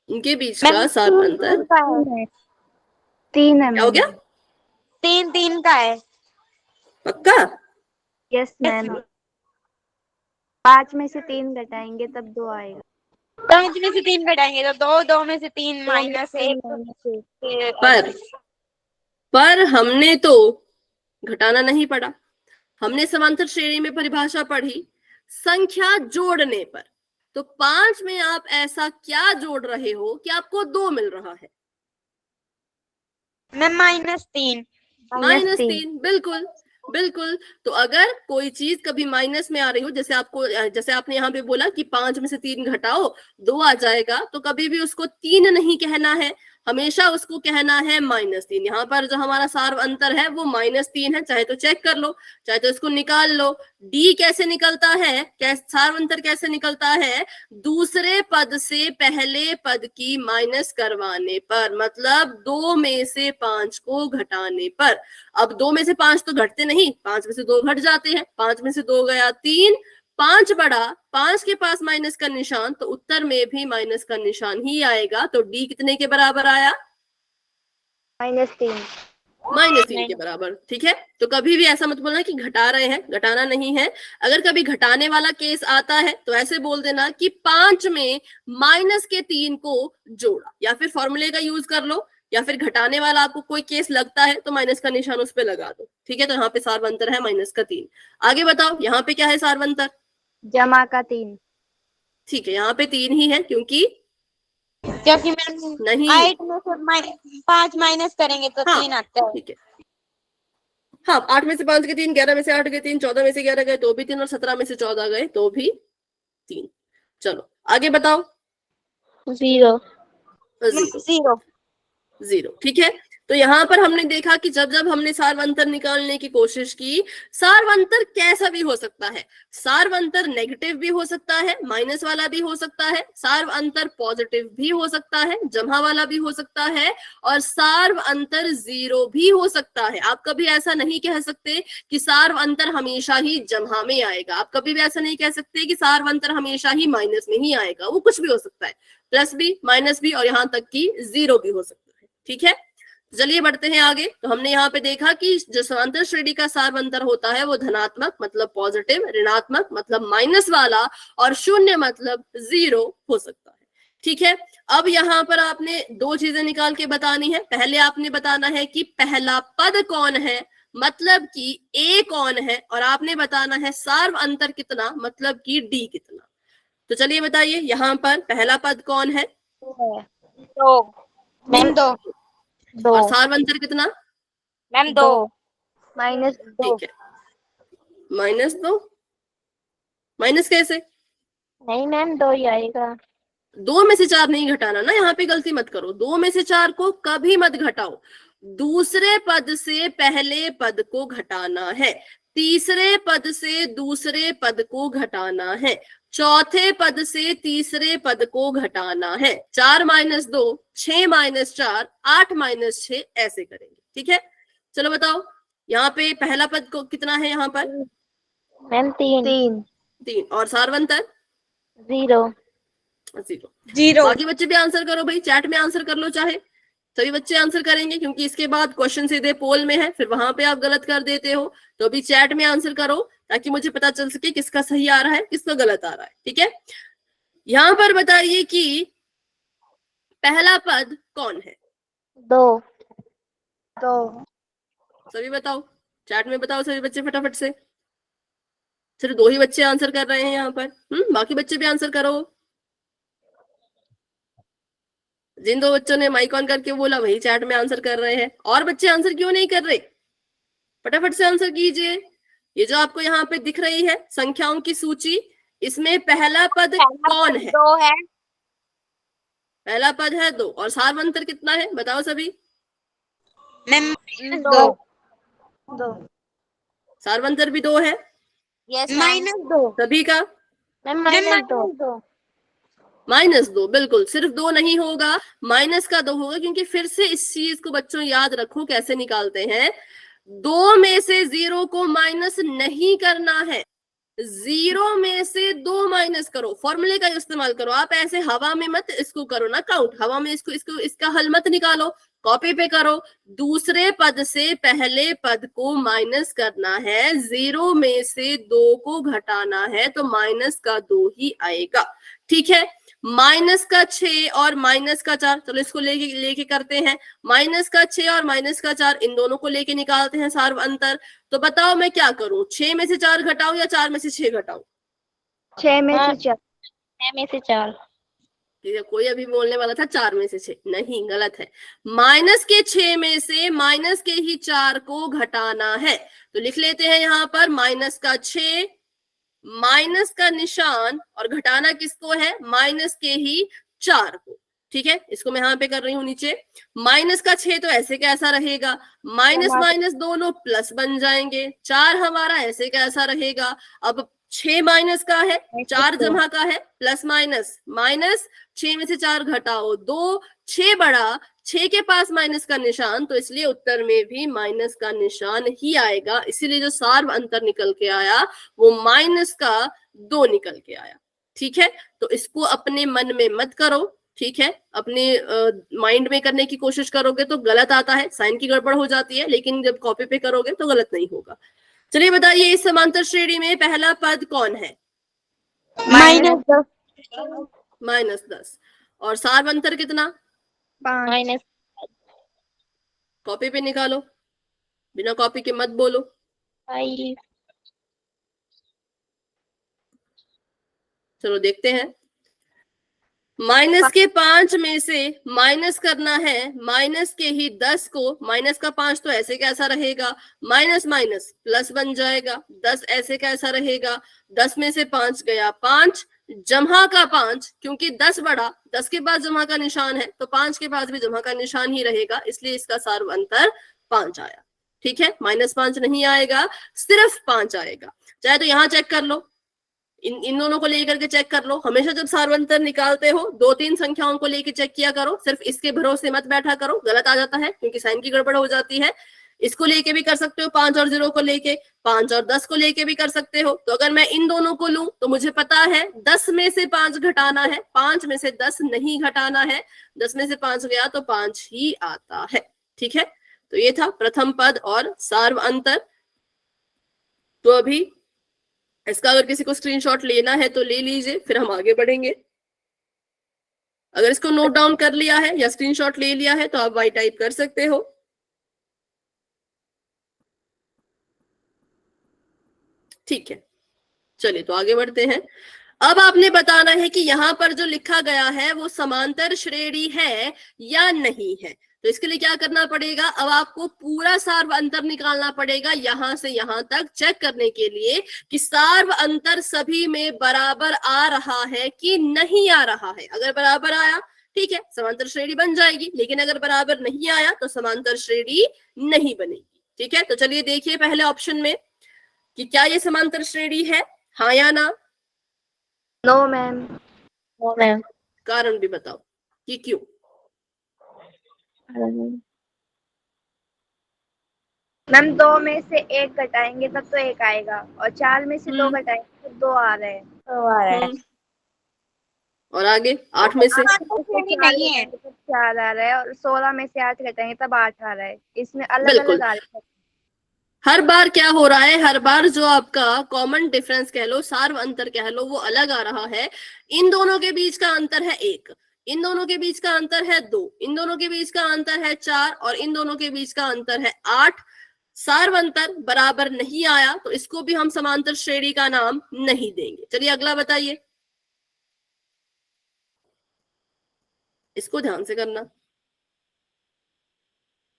Speaker 1: इनके बीच का सार्व अंतर
Speaker 2: 3 है।
Speaker 1: क्या हो गया?
Speaker 3: 3 का है।
Speaker 1: पक्का?
Speaker 2: Yes ma'am. 5 में से 3 घटाएंगे तब 2 आएगा।
Speaker 3: 5 में से 3 घटाएंगे तो 2, 2 में से 3 माइनस 1।
Speaker 1: पर हमने तो घटाना नहीं पड़ा, हमने समांतर श्रेणी में परिभाषा पढ़ी संख्या जोड़ने पर। तो 5 में आप ऐसा क्या जोड़ रहे हो कि आपको 2 मिल रहा है?
Speaker 3: मैं -3।
Speaker 1: -3, बिल्कुल बिल्कुल। तो अगर कोई चीज कभी माइनस में आ रही हो, जैसे आपने यहाँ पे बोला कि 5 में से 3 घटाओ 2 आ जाएगा, तो कभी भी उसको 3 नहीं कहना है, हमेशा उसको कहना है -3। यहाँ पर जो हमारा सार्व अंतर है वो -3 है, चाहे तो चेक कर लो, चाहे तो इसको निकाल लो। डी कैसे निकलता है, सार्व अंतर कैसे निकलता है? दूसरे पद से पहले पद की माइनस करवाने पर, मतलब 2 में से 5 को घटाने पर। अब 2 में से 5 तो घटते नहीं, 5 में से 2 घट जाते हैं, 5 में से 2 गया 3, 5 बढ़ा, 5 के पास माइनस का निशान, तो उत्तर में भी माइनस का निशान ही आएगा। तो डी कितने के बराबर आया?
Speaker 2: -3।
Speaker 1: -3 के बराबर। ठीक है, तो कभी भी ऐसा मत बोलना कि घटा रहे हैं, घटाना नहीं है। अगर कभी घटाने वाला केस आता है तो ऐसे बोल देना कि 5 में -3 को जोड़ा, या फिर फॉर्मूले का यूज कर लो, या फिर घटाने वाला आपको कोई केस लगता है तो माइनस का निशान उस पर लगा दो। ठीक है, तो यहाँ पे सार्व अंतर है -3। आगे बताओ, यहाँ पे क्या है सार्व अंतर?
Speaker 2: जमा का 3।
Speaker 1: ठीक है, यहाँ पे 3 ही है, क्योंकि
Speaker 3: मैम
Speaker 1: नहीं
Speaker 3: 8 में से 5 माइनस करेंगे तो
Speaker 1: हाँ,
Speaker 3: 3 आता है।
Speaker 1: ठीक है। हाँ, 8 में से 5 गए 3, 11 में से 8 गए 3, 14 में से 11 गए तो भी 3, और 17 में से 14 गए तो भी 3। चलो आगे बताओ।
Speaker 2: 0।
Speaker 1: 0। ठीक है, तो यहाँ पर हमने देखा कि जब जब हमने सार्व अंतर निकालने की कोशिश की, सार्व अंतर कैसा भी हो सकता है। सार्व अंतर नेगेटिव भी हो सकता है, माइनस वाला भी हो सकता है, सार्व अंतर पॉजिटिव भी हो सकता है, जमा वाला भी हो सकता है, और सार्व अंतर 0 भी हो सकता है। आप कभी ऐसा नहीं कह सकते कि सार्व अंतर हमेशा ही जमा में आएगा, आप कभी भी ऐसा नहीं कह सकते कि सार्व अंतर हमेशा ही माइनस में ही आएगा। वो कुछ भी हो सकता है, प्लस भी, माइनस भी, और यहाँ तक कि 0 भी हो सकता है। ठीक है, चलिए बढ़ते हैं आगे। तो हमने यहाँ पे देखा कि जो समांतर श्रेणी का सार्व अंतर होता है वो धनात्मक मतलब पॉजिटिव, ऋणात्मक मतलब माइनस वाला, और शून्य मतलब 0 हो सकता है। ठीक है, अब यहाँ पर आपने 2 चीजें निकाल के बतानी है। पहले आपने बताना है कि पहला पद कौन है, मतलब कि ए कौन है, और आपने बताना है सार्व अंतर कितना, मतलब कि डी कितना। तो चलिए बताइए, यहाँ पर पहला पद कौन है?
Speaker 3: 2 मैम, 2
Speaker 1: और सार्व अंतर कितना?
Speaker 3: मैम 2
Speaker 2: -2।
Speaker 1: ठीक है, -2। माइनस कैसे?
Speaker 2: नहीं मैम, 2 ही आएगा।
Speaker 1: 2 में से 4 नहीं घटाना ना, यहाँ पे गलती मत करो। 2 में से 4 को कभी मत घटाओ, दूसरे पद से पहले पद को घटाना है, तीसरे पद से दूसरे पद को घटाना है, चौथे पद से तीसरे पद को घटाना है। 4 - 2 6 - 4 8 - 6 ऐसे करेंगे। ठीक है, चलो बताओ, यहाँ पे पहला पद को कितना है? यहाँ पर
Speaker 2: मैम 3।
Speaker 1: 3। और सार्व अंतर
Speaker 2: 0।
Speaker 1: 0। बाकी बच्चे भी आंसर करो भाई, चैट में आंसर कर लो, चाहे सभी बच्चे आंसर करेंगे, क्योंकि इसके बाद क्वेश्चन सीधे पोल में है, फिर वहां पे आप गलत कर देते हो। तो अभी चैट में आंसर करो ताकि मुझे पता चल सके किसका सही आ रहा है, किसका गलत आ रहा है। ठीक है, यहाँ पर बताइए कि पहला पद कौन है?
Speaker 2: 2।
Speaker 1: सभी बताओ, चैट में बताओ सभी बच्चे फटाफट से। सिर्फ 2 ही बच्चे आंसर कर रहे हैं यहाँ पर। बाकी बच्चे भी आंसर करो। जिन 2 बच्चों ने माइक ऑन करके बोला वही चैट में आंसर कर रहे हैं, और बच्चे आंसर क्यों नहीं कर रहे? फटाफट से आंसर कीजिए। ये जो आपको यहाँ पे दिख रही है संख्याओं की सूची, इसमें पहला पद कौन है?
Speaker 3: 2 है।
Speaker 1: पहला पद है 2, और सार्व अंतर कितना है बताओ सभी?
Speaker 3: मैम 2
Speaker 1: सार्व अंतर भी 2 है।
Speaker 3: यस -2
Speaker 1: सभी का
Speaker 2: मैम
Speaker 3: -2
Speaker 1: -2, बिल्कुल। सिर्फ 2 नहीं होगा, माइनस का 2 होगा, क्योंकि फिर से इस चीज को बच्चों याद रखो कैसे निकालते हैं। 2 में से 0 को माइनस नहीं करना है, 0 में से 2 माइनस करो, फॉर्मूले का इस्तेमाल करो। आप ऐसे हवा में मत इसको करो ना काउंट, हवा में इसका हल मत निकालो, कॉपी पे करो। दूसरे पद से पहले पद को माइनस करना है, 0 में से 2 को घटाना है, तो माइनस का 2 ही आएगा। ठीक है, माइनस का 6 और माइनस का 4, चलो इसको लेके करते हैं। माइनस का 6 और माइनस का 4, इन दोनों को लेके निकालते हैं सार्व अंतर। तो बताओ मैं क्या करूं, 6 में से 4 घटाऊं या 4 में से 6 घटाऊं?
Speaker 2: 6 में से 4। 6 में से 4।
Speaker 1: कोई अभी बोलने वाला था 4 में से 6, नहीं, गलत है। माइनस के 6 में से माइनस के ही 4 को घटाना है, तो लिख लेते हैं यहाँ पर माइनस का 6, माइनस का निशान, और घटाना किसको है? माइनस के ही 4 को। ठीक है, इसको मैं यहाँ पे कर रही हूँ नीचे। माइनस का 6 तो ऐसे कैसा रहेगा, माइनस माइनस दोनों प्लस बन जाएंगे। 4 हमारा ऐसे कैसा रहेगा, अब 6 माइनस का है, 4 जमा का है, प्लस माइनस माइनस, 6 में से 4 घटाओ 2, 6 बड़ा, 6 के पास माइनस का निशान, तो इसलिए उत्तर में भी माइनस का निशान ही आएगा। इसीलिए जो सार्व अंतर निकल के आया वो माइनस का 2 निकल के आया। ठीक है, तो इसको अपने मन में मत करो, ठीक है, अपने माइंड में करने की कोशिश करोगे तो गलत आता है, साइन की गड़बड़ हो जाती है, लेकिन जब कॉपी पे करोगे तो गलत नहीं होगा। चलिए बताइए, इस समांतर श्रेणी में पहला पद कौन है? -10। और सार्व अंतर कितना?
Speaker 2: 5।
Speaker 1: कॉपी पे निकालो, बिना कॉपी के मत बोलो।
Speaker 2: 5।
Speaker 1: चलो देखते हैं। माइनस के 5 में से माइनस करना है, माइनस के ही 10 को, माइनस का 5 तो ऐसे कैसा रहेगा, माइनस माइनस प्लस बन जाएगा। 10 ऐसे कैसा रहेगा, 10 में से 5 गया 5, जमा का 5, क्योंकि 10 बड़ा, 10 के बाद जमा का निशान है तो 5 के बाद भी जमा का निशान ही रहेगा, इसलिए इसका सार्व अंतर 5 आया। ठीक है, -5 नहीं आएगा, सिर्फ 5 आएगा। चाहे तो यहाँ चेक कर लो, इन दोनों को लेकर के चेक कर लो। हमेशा जब सार्वंतर निकालते हो 2-3 संख्याओं को लेकर चेक किया करो, सिर्फ इसके भरोसे मत बैठा करो, गलत आ जाता है क्योंकि साइन की गड़बड़ हो जाती है। इसको लेके भी कर सकते हो, 5 और 0 को लेके, 5 और 10 को लेके भी कर सकते हो। तो अगर मैं इन दोनों को लूं तो मुझे पता है 10 में से 5 घटाना है, 5 में से 10 नहीं घटाना है, 10 में से 5 गया तो 5 ही आता है। ठीक है, तो ये था प्रथम पद और सार्व अंतर। तो अभी इसका अगर किसी को स्क्रीनशॉट लेना है तो ले लीजिए, फिर हम आगे बढ़ेंगे। अगर इसको नोट डाउन कर लिया है या स्क्रीनशॉट ले लिया है तो आप वाई टाइप कर सकते हो। ठीक है, चलिए तो आगे बढ़ते हैं। अब आपने बताना है कि यहाँ पर जो लिखा गया है वो समांतर श्रेणी है या नहीं है। तो इसके लिए क्या करना पड़ेगा, अब आपको पूरा सार्व अंतर निकालना पड़ेगा यहां से यहां तक, चेक करने के लिए कि सार्व अंतर सभी में बराबर आ रहा है कि नहीं आ रहा है। अगर बराबर आया ठीक है, समांतर श्रेणी बन जाएगी, लेकिन अगर बराबर नहीं आया तो समांतर श्रेणी नहीं बनेगी। ठीक है, तो चलिए देखिए पहले ऑप्शन में कि क्या ये समांतर श्रेणी है, हाँ या ना?
Speaker 2: No ma'am. No ma'am.
Speaker 1: कारण भी बताओ कि क्यों।
Speaker 2: मैम 2 में से 1 घटाएंगे तब तो 1 आएगा, और 4 में से 2 घटाएंगे तो 2 आ रहे हैं। 2 आ रहे हैं।
Speaker 1: और आगे 8 में से
Speaker 2: नहीं है तो 4 आ रहा है, और 16 में से 8 घटाएंगे तब 8 आ रहा है। इसमें अलग अलग आ रहा है।
Speaker 1: हर बार क्या हो रहा है, हर बार जो आपका कॉमन डिफरेंस कह लो, सार्व अंतर कह लो, वो अलग आ रहा है। इन दोनों के बीच का अंतर है 1, इन दोनों के बीच का अंतर है 2, इन दोनों के बीच का अंतर है 4 और इन दोनों के बीच का अंतर है 8। सार्व अंतर बराबर नहीं आया तो इसको भी हम समांतर श्रेणी का नाम नहीं देंगे। चलिए अगला बताइए, इसको ध्यान से करना।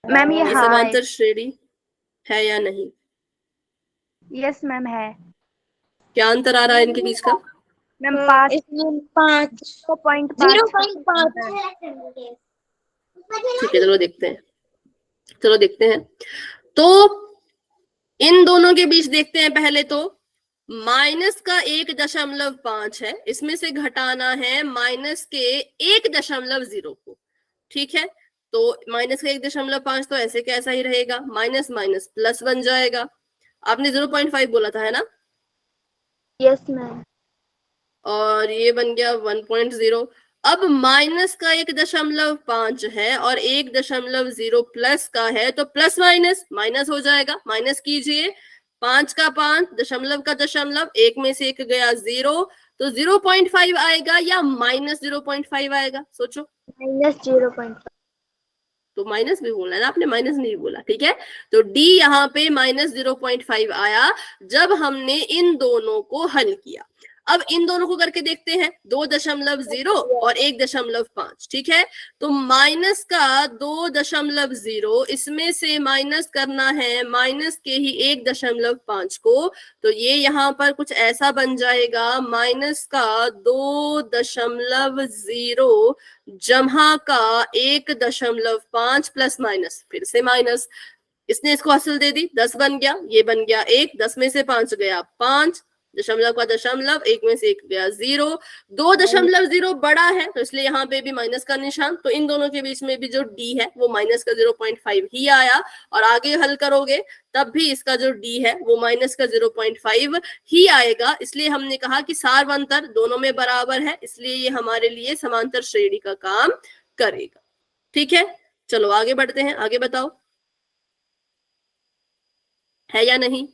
Speaker 2: मैम ये
Speaker 1: समांतर श्रेणी है या नहीं?
Speaker 2: यस मैम है।
Speaker 1: क्या अंतर आ रहा है इनके बीच का?
Speaker 2: मैम 5
Speaker 1: ठीक है, चलो देखते हैं, चलो देखते हैं। तो इन दोनों के बीच देखते हैं पहले तो, माइनस का 1.5 है, इसमें से घटाना है माइनस के 1.0 को। ठीक है, तो माइनस का 1.5 तो ऐसे कैसा ही रहेगा, माइनस माइनस प्लस बन जाएगा। आपने 0.5 बोला था है ना?
Speaker 2: Yes ma'am.
Speaker 1: और ये बन गया 1.0। अब माइनस का 1.5 है और 1.0 प्लस का है, तो प्लस माइनस माइनस हो जाएगा। माइनस कीजिए, 5 का 5, दशमलव का दशमलव, 1 में से 1 गया 0, तो 0.5 आएगा या -0.5 आएगा, सोचो।
Speaker 2: -0.5।
Speaker 1: तो माइनस भी बोलना है ना आपने, माइनस नहीं बोला। ठीक है, तो डी यहाँ पे -0.5 आया जब हमने इन दोनों को हल किया। अब इन दोनों को करके देखते हैं, 2.0 और 1.5, ठीक है। तो माइनस का 2.0, इसमें से माइनस करना है माइनस के ही 1.5 को, तो ये यहाँ पर कुछ ऐसा बन जाएगा, माइनस का 2.0 जमा का 1.5 प्लस माइनस, फिर से माइनस, इसने इसको हासिल दे दी, 10 बन गया, ये बन गया 1, 10 में से 5 गया 5, दशमलव का दशमलव, 1 में से 1 गया 0, 2.0 बड़ा है तो इसलिए यहाँ पे भी माइनस का निशान, तो इन दोनों के बीच में भी जो डी है वो माइनस का 0.5 ही आया, और आगे हल करोगे तब भी इसका जो डी है वो माइनस का 0.5 ही आएगा, इसलिए हमने कहा कि सार्वंतर दोनों में बराबर है, इसलिए ये हमारे लिए समांतर श्रेणी का काम करेगा। ठीक है, चलो आगे बढ़ते हैं, आगे बताओ है या नहीं।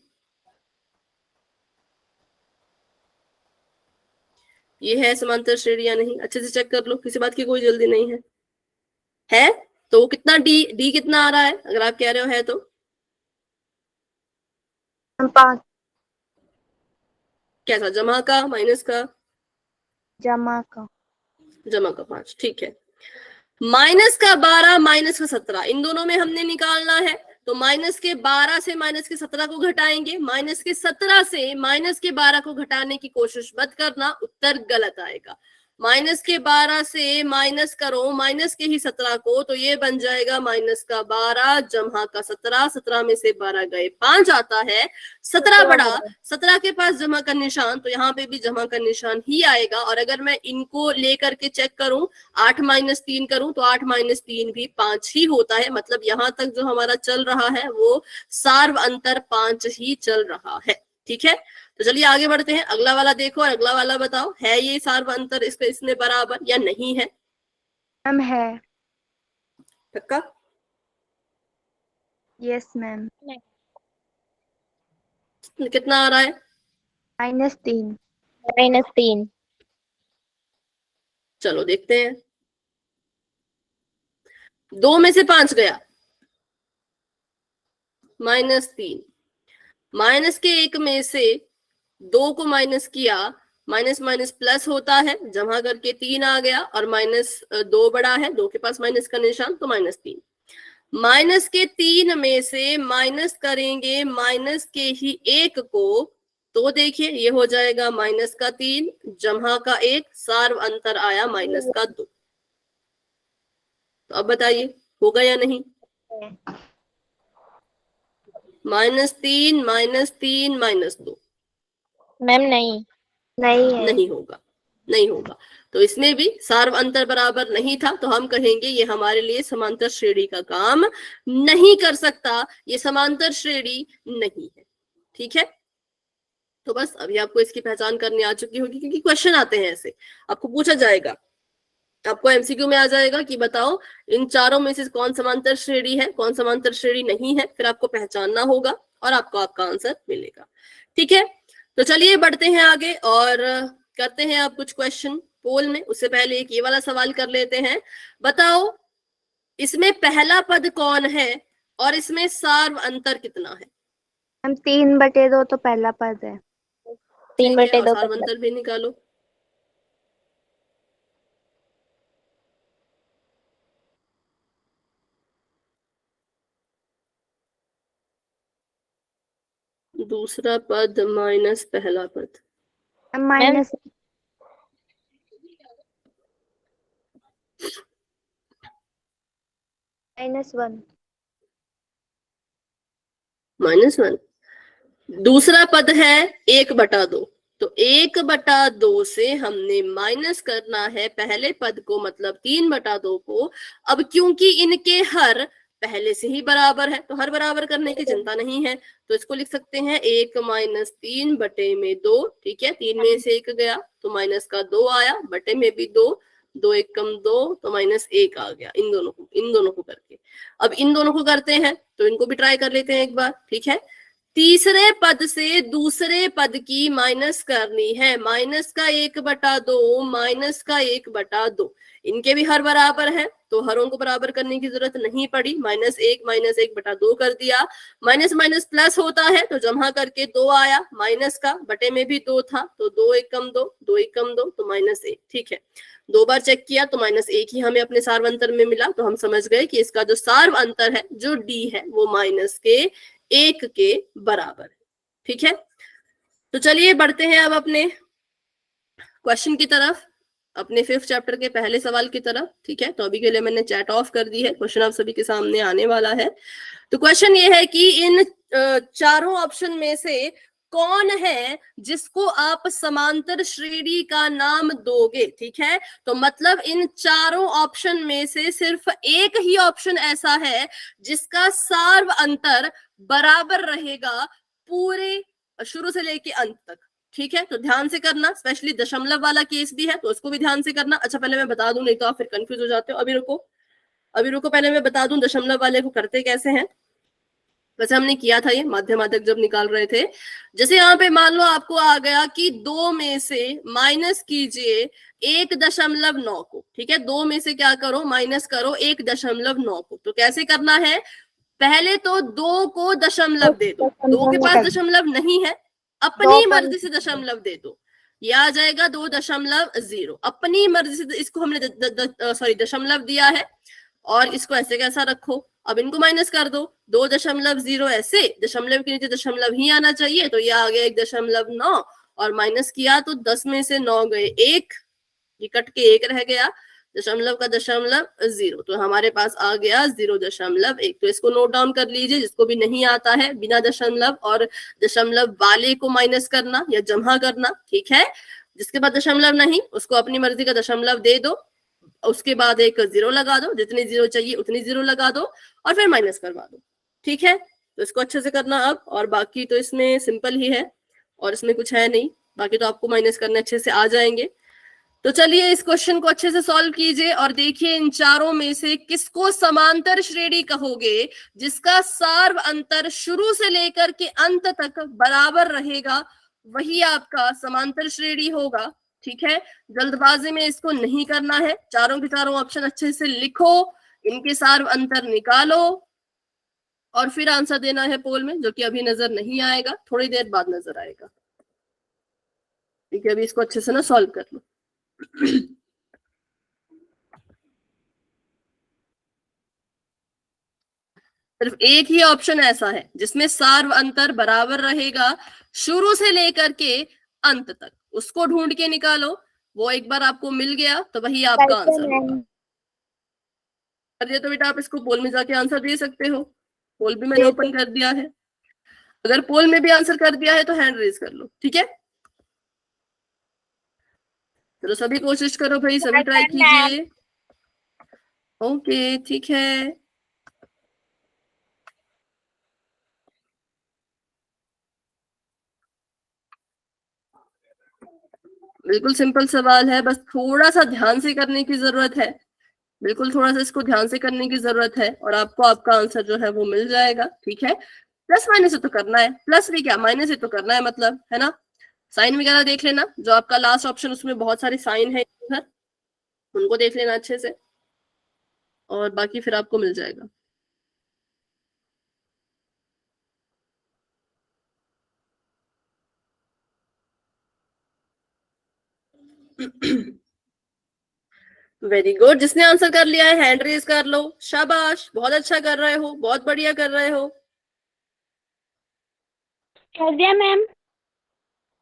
Speaker 1: ये है समांतर श्रेणी या नहीं, अच्छे से चेक कर लो, किसी बात की कोई जल्दी नहीं है। है तो कितना डी कितना आ रहा है, अगर आप कह रहे हो है तो
Speaker 2: 5,
Speaker 1: कैसा, जमा का माइनस का,
Speaker 2: जमा का
Speaker 1: जमा का 5, ठीक है। माइनस का 12 माइनस का 17, इन दोनों में हमने निकालना है, तो माइनस के 12 से माइनस के 17 को घटाएंगे, माइनस के 17 से माइनस के 12 को घटाने की कोशिश मत करना, उत्तर गलत आएगा। माइनस के 12 से माइनस करो माइनस के ही 17 को, तो ये बन जाएगा माइनस का 12 जमा का 17, 17 में से 12 गए 5 आता है, 17 बड़ा, 17 के पास जमा का निशान, तो यहाँ पे भी जमा का निशान ही आएगा। और अगर मैं इनको लेकर के चेक करूं, 8 माइनस 3 करूं, तो 8 माइनस 3 भी 5 ही होता है, मतलब यहाँ तक जो हमारा चल रहा है वो सार्व अंतर 5 ही चल रहा है। ठीक है, तो चलिए आगे बढ़ते हैं, अगला वाला देखो और अगला वाला बताओ, है ये सार्व अंतर इसके इसमें बराबर या नहीं है।
Speaker 2: मैम है,
Speaker 1: पक्का?
Speaker 2: Yes ma'am.
Speaker 1: कितना आ रहा है?
Speaker 2: -3,
Speaker 3: -3,
Speaker 1: चलो देखते हैं, 2 में से 5 गया, -3, माइनस के 1 में से 2 को माइनस किया, माइनस माइनस प्लस होता है, जमा करके 3 आ गया, और -2 बड़ा है, 2 के पास माइनस का निशान, तो -3, माइनस के 3 में से माइनस करेंगे माइनस के ही 1 को, तो देखिए ये हो जाएगा माइनस का 3 जमा का 1, सार्व अंतर आया माइनस का 2। तो अब बताइए होगा या नहीं। -3 -3 -2,
Speaker 3: मैम नहीं
Speaker 2: नहीं है।
Speaker 1: नहीं होगा, नहीं होगा, तो इसमें भी सार्व अंतर बराबर नहीं था, तो हम कहेंगे ये हमारे लिए समांतर श्रेणी का काम नहीं कर सकता, ये समांतर श्रेणी नहीं है। ठीक है, तो बस अभी आपको इसकी पहचान करनी आ चुकी होगी, क्योंकि क्वेश्चन आते हैं ऐसे, आपको पूछा जाएगा, आपको एमसीक्यू में आ जाएगा कि बताओ इन चारों में से कौन समांतर श्रेणी है, कौन समांतर श्रेणी नहीं है, फिर आपको पहचानना होगा और आपको आपका आंसर मिलेगा। ठीक है, तो चलिए बढ़ते हैं आगे और करते हैं आप कुछ क्वेश्चन पोल में। उससे पहले एक ये वाला सवाल कर लेते हैं, बताओ इसमें पहला पद कौन है और इसमें सार्व अंतर कितना है।
Speaker 2: हम 3/2 तो पहला पद है।
Speaker 3: 3/2
Speaker 1: सार्व अंतर भी निकालो। दूसरा पद माइनस पहला पद,
Speaker 2: -1
Speaker 1: -1, दूसरा पद है 1/2, तो 1/2 से हमने माइनस करना है पहले पद को, मतलब 3/2 को। अब क्योंकि इनके हर पहले से ही बराबर है, तो हर बराबर करने की चिंता नहीं है, तो इसको लिख सकते हैं 1 - 3/2। ठीक है, 3 में से 1 गया तो माइनस का 2 आया, बटे में भी 2, 2 1 कम 2, तो -1 आ गया। इन दोनों को करके अब इन दोनों को करते हैं, तो इनको भी ट्राई कर लेते हैं एक बार। ठीक है, तीसरे पद से दूसरे पद की माइनस करनी है। माइनस का 1/2 माइनस का 1/2, इनके भी हर बराबर है तो हरों को बराबर करने की जरूरत नहीं पड़ी। -1 -1/2 कर दिया। माइनस माइनस प्लस होता है तो जमा करके 2 आया, माइनस का बटे में भी 2 था तो 2 1 कम 2, 2 1 कम 2 तो -1। ठीक है, 2 बार चेक किया तो -1 ही हमें अपने सार्व अंतर में मिला, तो हम समझ गए कि इसका जो सार्व अंतर है जो डी है वो -1 के बराबर है। ठीक है, तो चलिए बढ़ते हैं अब अपने क्वेश्चन की तरफ, अपने 5th चैप्टर के पहले सवाल की तरफ। ठीक है, तो अभी के लिए मैंने चैट ऑफ कर दी है, क्वेश्चन आप सभी के सामने आने वाला है। तो क्वेश्चन ये है कि इन चारों ऑप्शन में से कौन है जिसको आप समांतर श्रेणी का नाम दोगे। ठीक है, तो मतलब इन चारों ऑप्शन में से सिर्फ एक ही ऑप्शन ऐसा है जिसका सार्व अंतर बराबर रहेगा पूरे शुरू से लेके अंत तक। ठीक है, तो ध्यान से करना, स्पेशली दशमलव वाला केस भी है तो उसको भी ध्यान से करना। अच्छा पहले मैं बता दूं, नहीं तो आप फिर कंफ्यूज हो जाते हो। अभी रुको, पहले मैं बता दूं दशमलव वाले को करते कैसे हैं। वैसे हमने किया था ये माध्यमातक जब निकाल रहे थे। जैसे यहाँ पे मान लो आपको आ गया कि 2 में से माइनस कीजिए 1.9 को। ठीक है, 2 में से क्या करो, माइनस करो 1.9 को। तो कैसे करना है, पहले तो 2 को दशमलव दे दो, 2 के पास दशमलव नहीं है, अपनी मर्जी से दशमलव दे दो, ये आ जाएगा 2.0। अपनी मर्जी से इसको हमने सॉरी दशमलव दिया है और इसको ऐसे कैसा रखो, अब इनको माइनस कर दो, 2.0 ऐसे, दशमलव के नीचे दशमलव ही आना चाहिए तो ये आ गया 1.9 और माइनस किया तो 10 में से 9 गए 1, ये कट के 1 रह गया, दशमलव का दशमलव 0, तो हमारे पास आ गया 0.1। तो इसको नोट डाउन कर लीजिए, जिसको भी नहीं आता है बिना दशमलव और दशमलव वाले को माइनस करना या जमा करना। ठीक है, जिसके बाद दशमलव नहीं उसको अपनी मर्जी का दशमलव दे दो, उसके बाद एक 0 लगा दो, जितनी 0 चाहिए उतनी 0 लगा दो और फिर माइनस करवा दो। ठीक है, तो इसको अच्छे से करना अब, और बाकी तो इसमें सिंपल ही है और इसमें कुछ है नहीं, बाकी तो आपको माइनस करने अच्छे से आ जाएंगे। तो चलिए इस क्वेश्चन को अच्छे से सॉल्व कीजिए और देखिए इन चारों में से किसको समांतर श्रेणी कहोगे जिसका सार्व अंतर शुरू से लेकर के अंत तक बराबर रहेगा, वही आपका समांतर श्रेणी होगा। ठीक है, जल्दबाजी में इसको नहीं करना है, चारों के चारों ऑप्शन अच्छे से लिखो, इनके सार्व अंतर निकालो और फिर आंसर देना है पोल में, जो कि अभी नजर नहीं आएगा, थोड़ी देर बाद नजर आएगा। ठीक है, अभी इसको अच्छे से ना सॉल्व कर लो। सिर्फ एक ही ऑप्शन ऐसा है जिसमें सार्व अंतर बराबर रहेगा शुरू से लेकर के अंत तक, उसको ढूंढ के निकालो। वो एक बार आपको मिल गया तो वही आपका आंसर होगा। कर दिया तो बेटा आप इसको पोल में जाके आंसर दे सकते हो, पोल भी मैंने ओपन कर दिया है। अगर पोल में भी आंसर कर दिया है तो हैंड रेज कर लो। ठीक है, चलो सभी कोशिश करो भाई, सभी ट्राई कीजिए। ओके ठीक है, बिल्कुल सिंपल सवाल है, बस थोड़ा सा ध्यान से करने की जरूरत है, बिल्कुल थोड़ा सा इसको ध्यान से करने की जरूरत है और आपको आपका आंसर जो है वो मिल जाएगा। ठीक है, प्लस माइनस से तो करना है, प्लस भी क्या माइनस से तो करना है, मतलब है ना। साइन वगैरह देख लेना, जो आपका लास्ट ऑप्शन उसमें बहुत सारी साइन है इधर, उनको देख लेना अच्छे से और बाकी फिर आपको मिल जाएगा। वेरी गुड, जिसने आंसर कर लिया है हैंड रेज कर लो, शाबाश, बहुत अच्छा कर रहे हो, बहुत बढ़िया कर रहे हो।
Speaker 2: कर दिया मैम।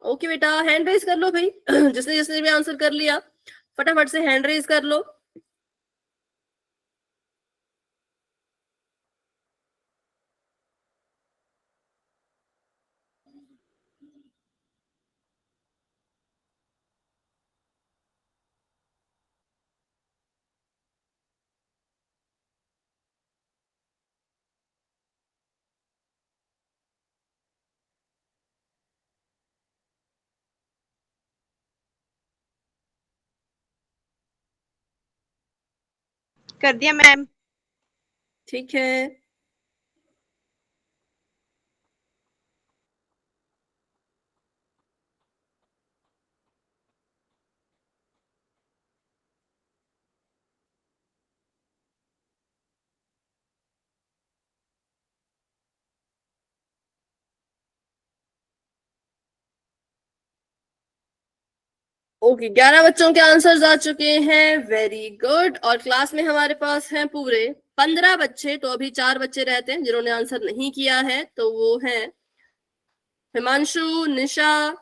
Speaker 1: ओके बेटा, हैंड रेज कर लो भाई। जिसने जिसने भी आंसर कर लिया फटाफट से हैंड रेज कर लो।
Speaker 3: कर दिया मैम।
Speaker 1: ठीक है, ओके, 11 बच्चों के आंसर्स आ चुके हैं, वेरी गुड। और क्लास में हमारे पास हैं पूरे 15 बच्चे, तो अभी 4 बच्चे रहते हैं जिन्होंने आंसर नहीं किया है, तो वो हैं हिमांशु, निशा,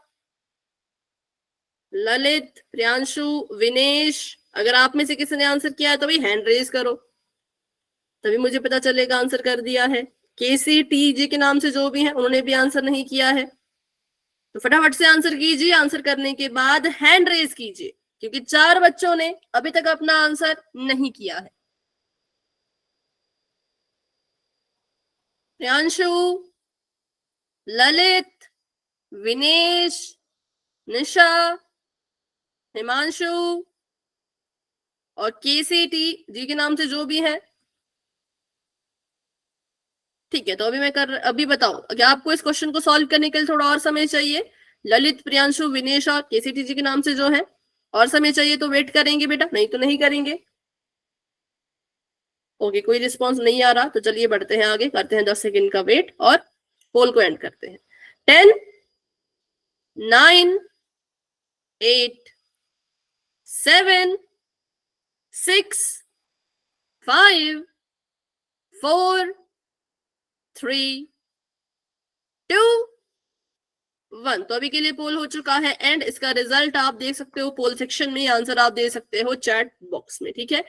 Speaker 1: ललित, प्रियांशु, विनेश। अगर आप में से किसी ने आंसर किया है तो भाई हैंड रेज करो, तभी मुझे पता चलेगा आंसर कर दिया है। केसी टी जी के नाम से जो भी हैं उन्होंने भी आंसर नहीं किया है, तो फटाफट से आंसर कीजिए। आंसर करने के बाद हैंड रेज कीजिए, क्योंकि 4 बच्चों ने अभी तक अपना आंसर नहीं किया है। प्रियांशु, ललित, विनेश, निशा, हिमांशु और केसीटी जी के नाम से जो भी है। ठीक है, तो अभी बताओ, क्या आपको इस क्वेश्चन को सॉल्व करने के लिए थोड़ा और समय चाहिए? ललित, प्रियांशु, विनेश और केसीटी जी के नाम से जो है, और समय चाहिए तो वेट करेंगे बेटा, नहीं तो नहीं करेंगे। ओके, कोई रिस्पॉन्स नहीं आ रहा, तो चलिए बढ़ते हैं आगे, करते हैं 10 सेकेंड का वेट और पोल को एंड करते हैं। 10, 9, 8, 7, 6, 5, 4, 3, 2, 1। तो अभी के लिए पोल हो चुका है एंड इसका रिजल्ट आप देख सकते हो पोल सेक्शन में, आंसर आप दे सकते हो चैट बॉक्स में। ठीक है,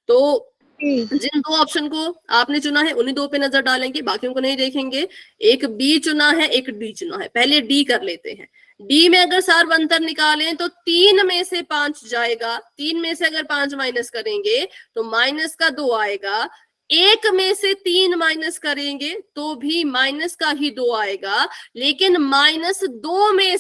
Speaker 1: तो जिन 2 ऑप्शन को आपने चुना है उन्हीं 2 पे नजर डालेंगे, बाकियों को नहीं देखेंगे। एक बी चुना है, एक डी चुना है। पहले डी कर लेते हैं। डी में अगर सार्व अंतर निकालें तो 3 में से 5 जाएगा, 3 में से अगर 5 माइनस करेंगे तो माइनस का 2 आएगा। 1 में से 3 माइनस करेंगे तो भी माइनस का ही 2 आएगा, लेकिन माइनस दो में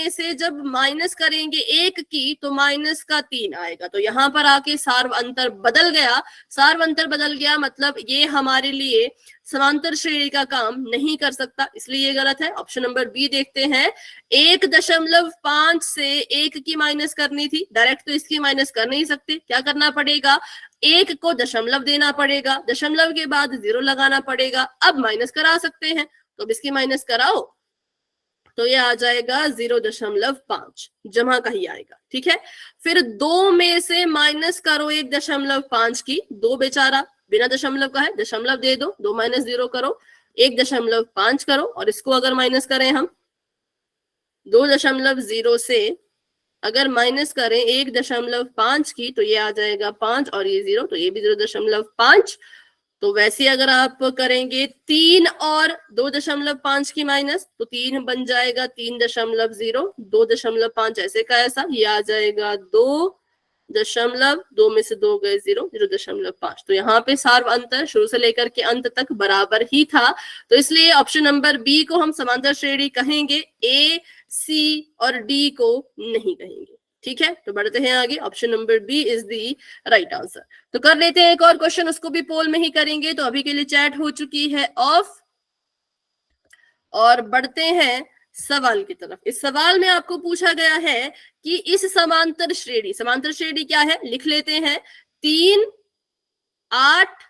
Speaker 1: से जब माइनस करेंगे 1 की तो माइनस का 3 आएगा। तो यहां पर आके सार्व अंतर बदल गया। सार्व अंतर बदल गया मतलब ये हमारे लिए समांतर श्रेणी का काम नहीं कर सकता, इसलिए ये गलत है। ऑप्शन नंबर बी देखते हैं। 1.5 से 1 की माइनस करनी थी, डायरेक्ट तो इसकी माइनस कर नहीं सकते, क्या करना पड़ेगा? 1 को दशमलव देना पड़ेगा, दशमलव के बाद 0 लगाना पड़ेगा। अब माइनस करा सकते हैं, तो अब इसकी माइनस कराओ तो ये आ जाएगा 0.5, जमा का ही आएगा। ठीक है, फिर 2 में से माइनस करो 1.5 की, 2 बेचारा बिना दशमलव का है, दशमलव दे दो, 2 माइनस 0 करो, 1.5 करो, और इसको अगर माइनस करें हम 2.0 से अगर माइनस करें 1.5 की तो ये आ जाएगा 5 और ये 0, तो ये भी 0.5। तो वैसे अगर आप करेंगे 3 और 2.5 की माइनस तो 3 बन जाएगा 3.0, 2.5 ऐसे का ऐसा, ये आ जाएगा 2 में से 2 गए 0, 0.5। तो यहाँ पे सार्व अंतर शुरू से लेकर के अंत तक बराबर ही था, तो इसलिए ऑप्शन नंबर बी को हम समांतर श्रेणी कहेंगे, ए, सी और डी को नहीं कहेंगे। ठीक है, तो बढ़ते हैं आगे। Option number B is the right answer. तो कर लेते हैं एक और क्वेश्चन, उसको भी पोल में ही करेंगे। तो अभी के लिए चैट हो चुकी है ऑफ, और बढ़ते हैं सवाल की तरफ। इस सवाल में आपको पूछा गया है कि इस समांतर श्रेणी क्या है, लिख लेते हैं। 3, 8,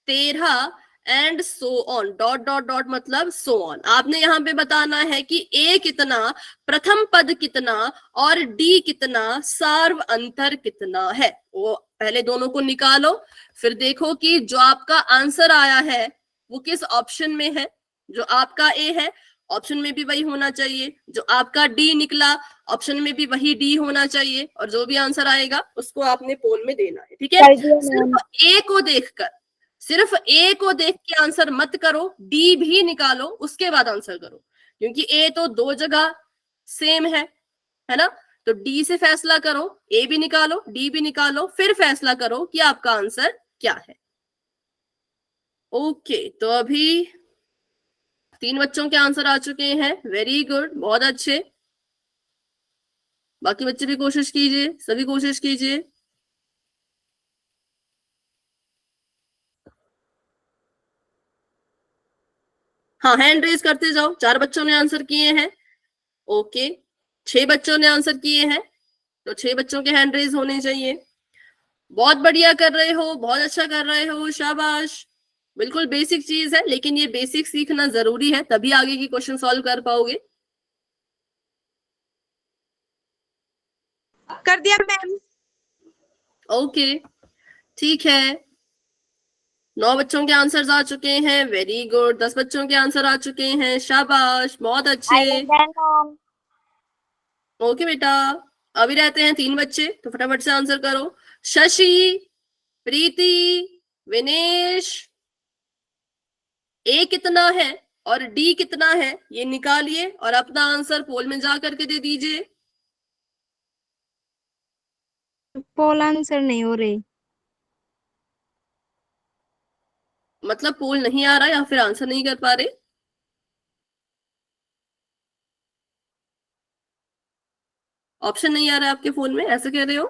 Speaker 1: 13 and so on, dot dot dot मतलब सो ऑन। आपने यहाँ पे बताना है कि ए कितना, प्रथम पद कितना और डी कितना, सार्व अंतर कितना है। वो पहले दोनों को निकालो, फिर देखो कि जो आपका आंसर आया है वो किस ऑप्शन में है। जो आपका ए है ऑप्शन में भी वही होना चाहिए, जो आपका डी निकला ऑप्शन में भी वही डी होना चाहिए, और जो भी आंसर आएगा उसको आपने पोल में देना है। ठीक है, सिर्फ ए को देख के आंसर मत करो, डी भी निकालो उसके बाद आंसर करो, क्योंकि ए तो 2 जगह सेम है ना। तो डी से फैसला करो, ए भी निकालो, डी भी निकालो, फिर फैसला करो कि आपका आंसर क्या है। ओके, तो अभी 3 बच्चों के आंसर आ चुके हैं, वेरी गुड, बहुत अच्छे। बाकी बच्चे भी कोशिश कीजिए, सभी कोशिश कीजिए। हाँ, हैंड रेज करते जाओ। 4 बच्चों ने आंसर किए हैं। ओके, 6 बच्चों ने आंसर किए हैं, तो 6 बच्चों के हैंड रेज होने चाहिए। बहुत बढ़िया कर रहे हो, बहुत अच्छा कर रहे हो, शाबाश। बिल्कुल बेसिक चीज है, लेकिन ये बेसिक सीखना जरूरी है, तभी आगे की क्वेश्चन सॉल्व कर पाओगे।
Speaker 3: कर दिया मैम।
Speaker 1: ओके, ठीक है। 9 बच्चों के आंसर्स आ चुके हैं, वेरी गुड। 10 बच्चों के आंसर आ चुके हैं, शाबाश, बहुत अच्छे। ओके बेटा, अभी रहते हैं 3 बच्चे, तो फटाफट से आंसर करो। शशि, प्रीति, विनेश, ए कितना है और डी कितना है ये निकालिए और अपना आंसर पोल में जा करके दे दीजिए।
Speaker 2: पोल आंसर नहीं हो रही।
Speaker 1: मतलब पोल नहीं आ रहा या फिर आंसर नहीं कर पा रहे? ऑप्शन नहीं आ रहा है आपके फोन में, ऐसे कह रहे हो?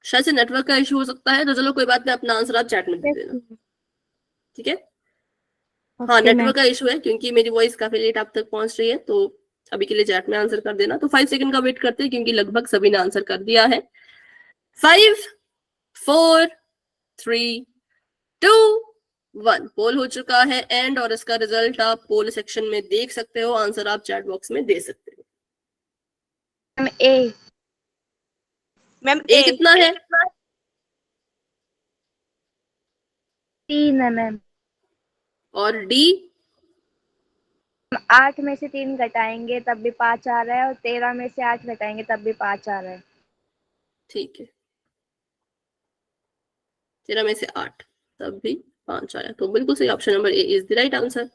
Speaker 1: शायद से नेटवर्क का इशू हो सकता है, तो चलो कोई बात नहीं, अपना आंसर आप चैट में दे देना, ठीक है? हाँ, नेटवर्क का इशू है क्योंकि मेरी वॉइस काफी लेट आप तक पहुंच रही है, तो अभी के लिए चैट में आंसर कर देना। तो 5 सेकंड का वेट करते हैं क्योंकि लगभग सभी ने आंसर कर दिया है। 5, 4, 3, 2, 1 पोल हो चुका है एंड, और इसका रिजल्ट आप पोल सेक्शन में देख सकते हो, आंसर आप चैट बॉक्स में दे सकते हो।
Speaker 2: मैम ए।
Speaker 3: मैम
Speaker 1: ए कितना है?
Speaker 2: 3 है मैम।
Speaker 1: और डी?
Speaker 2: 8 में से 3 घटाएंगे तब भी 5 आ रहा है, और 13 में से 8 घटाएंगे तब भी 5 आ रहा है।
Speaker 1: ठीक है, 13 में से 8 तब भी 5 आया, तो बिल्कुल सही, option number A is the right answer.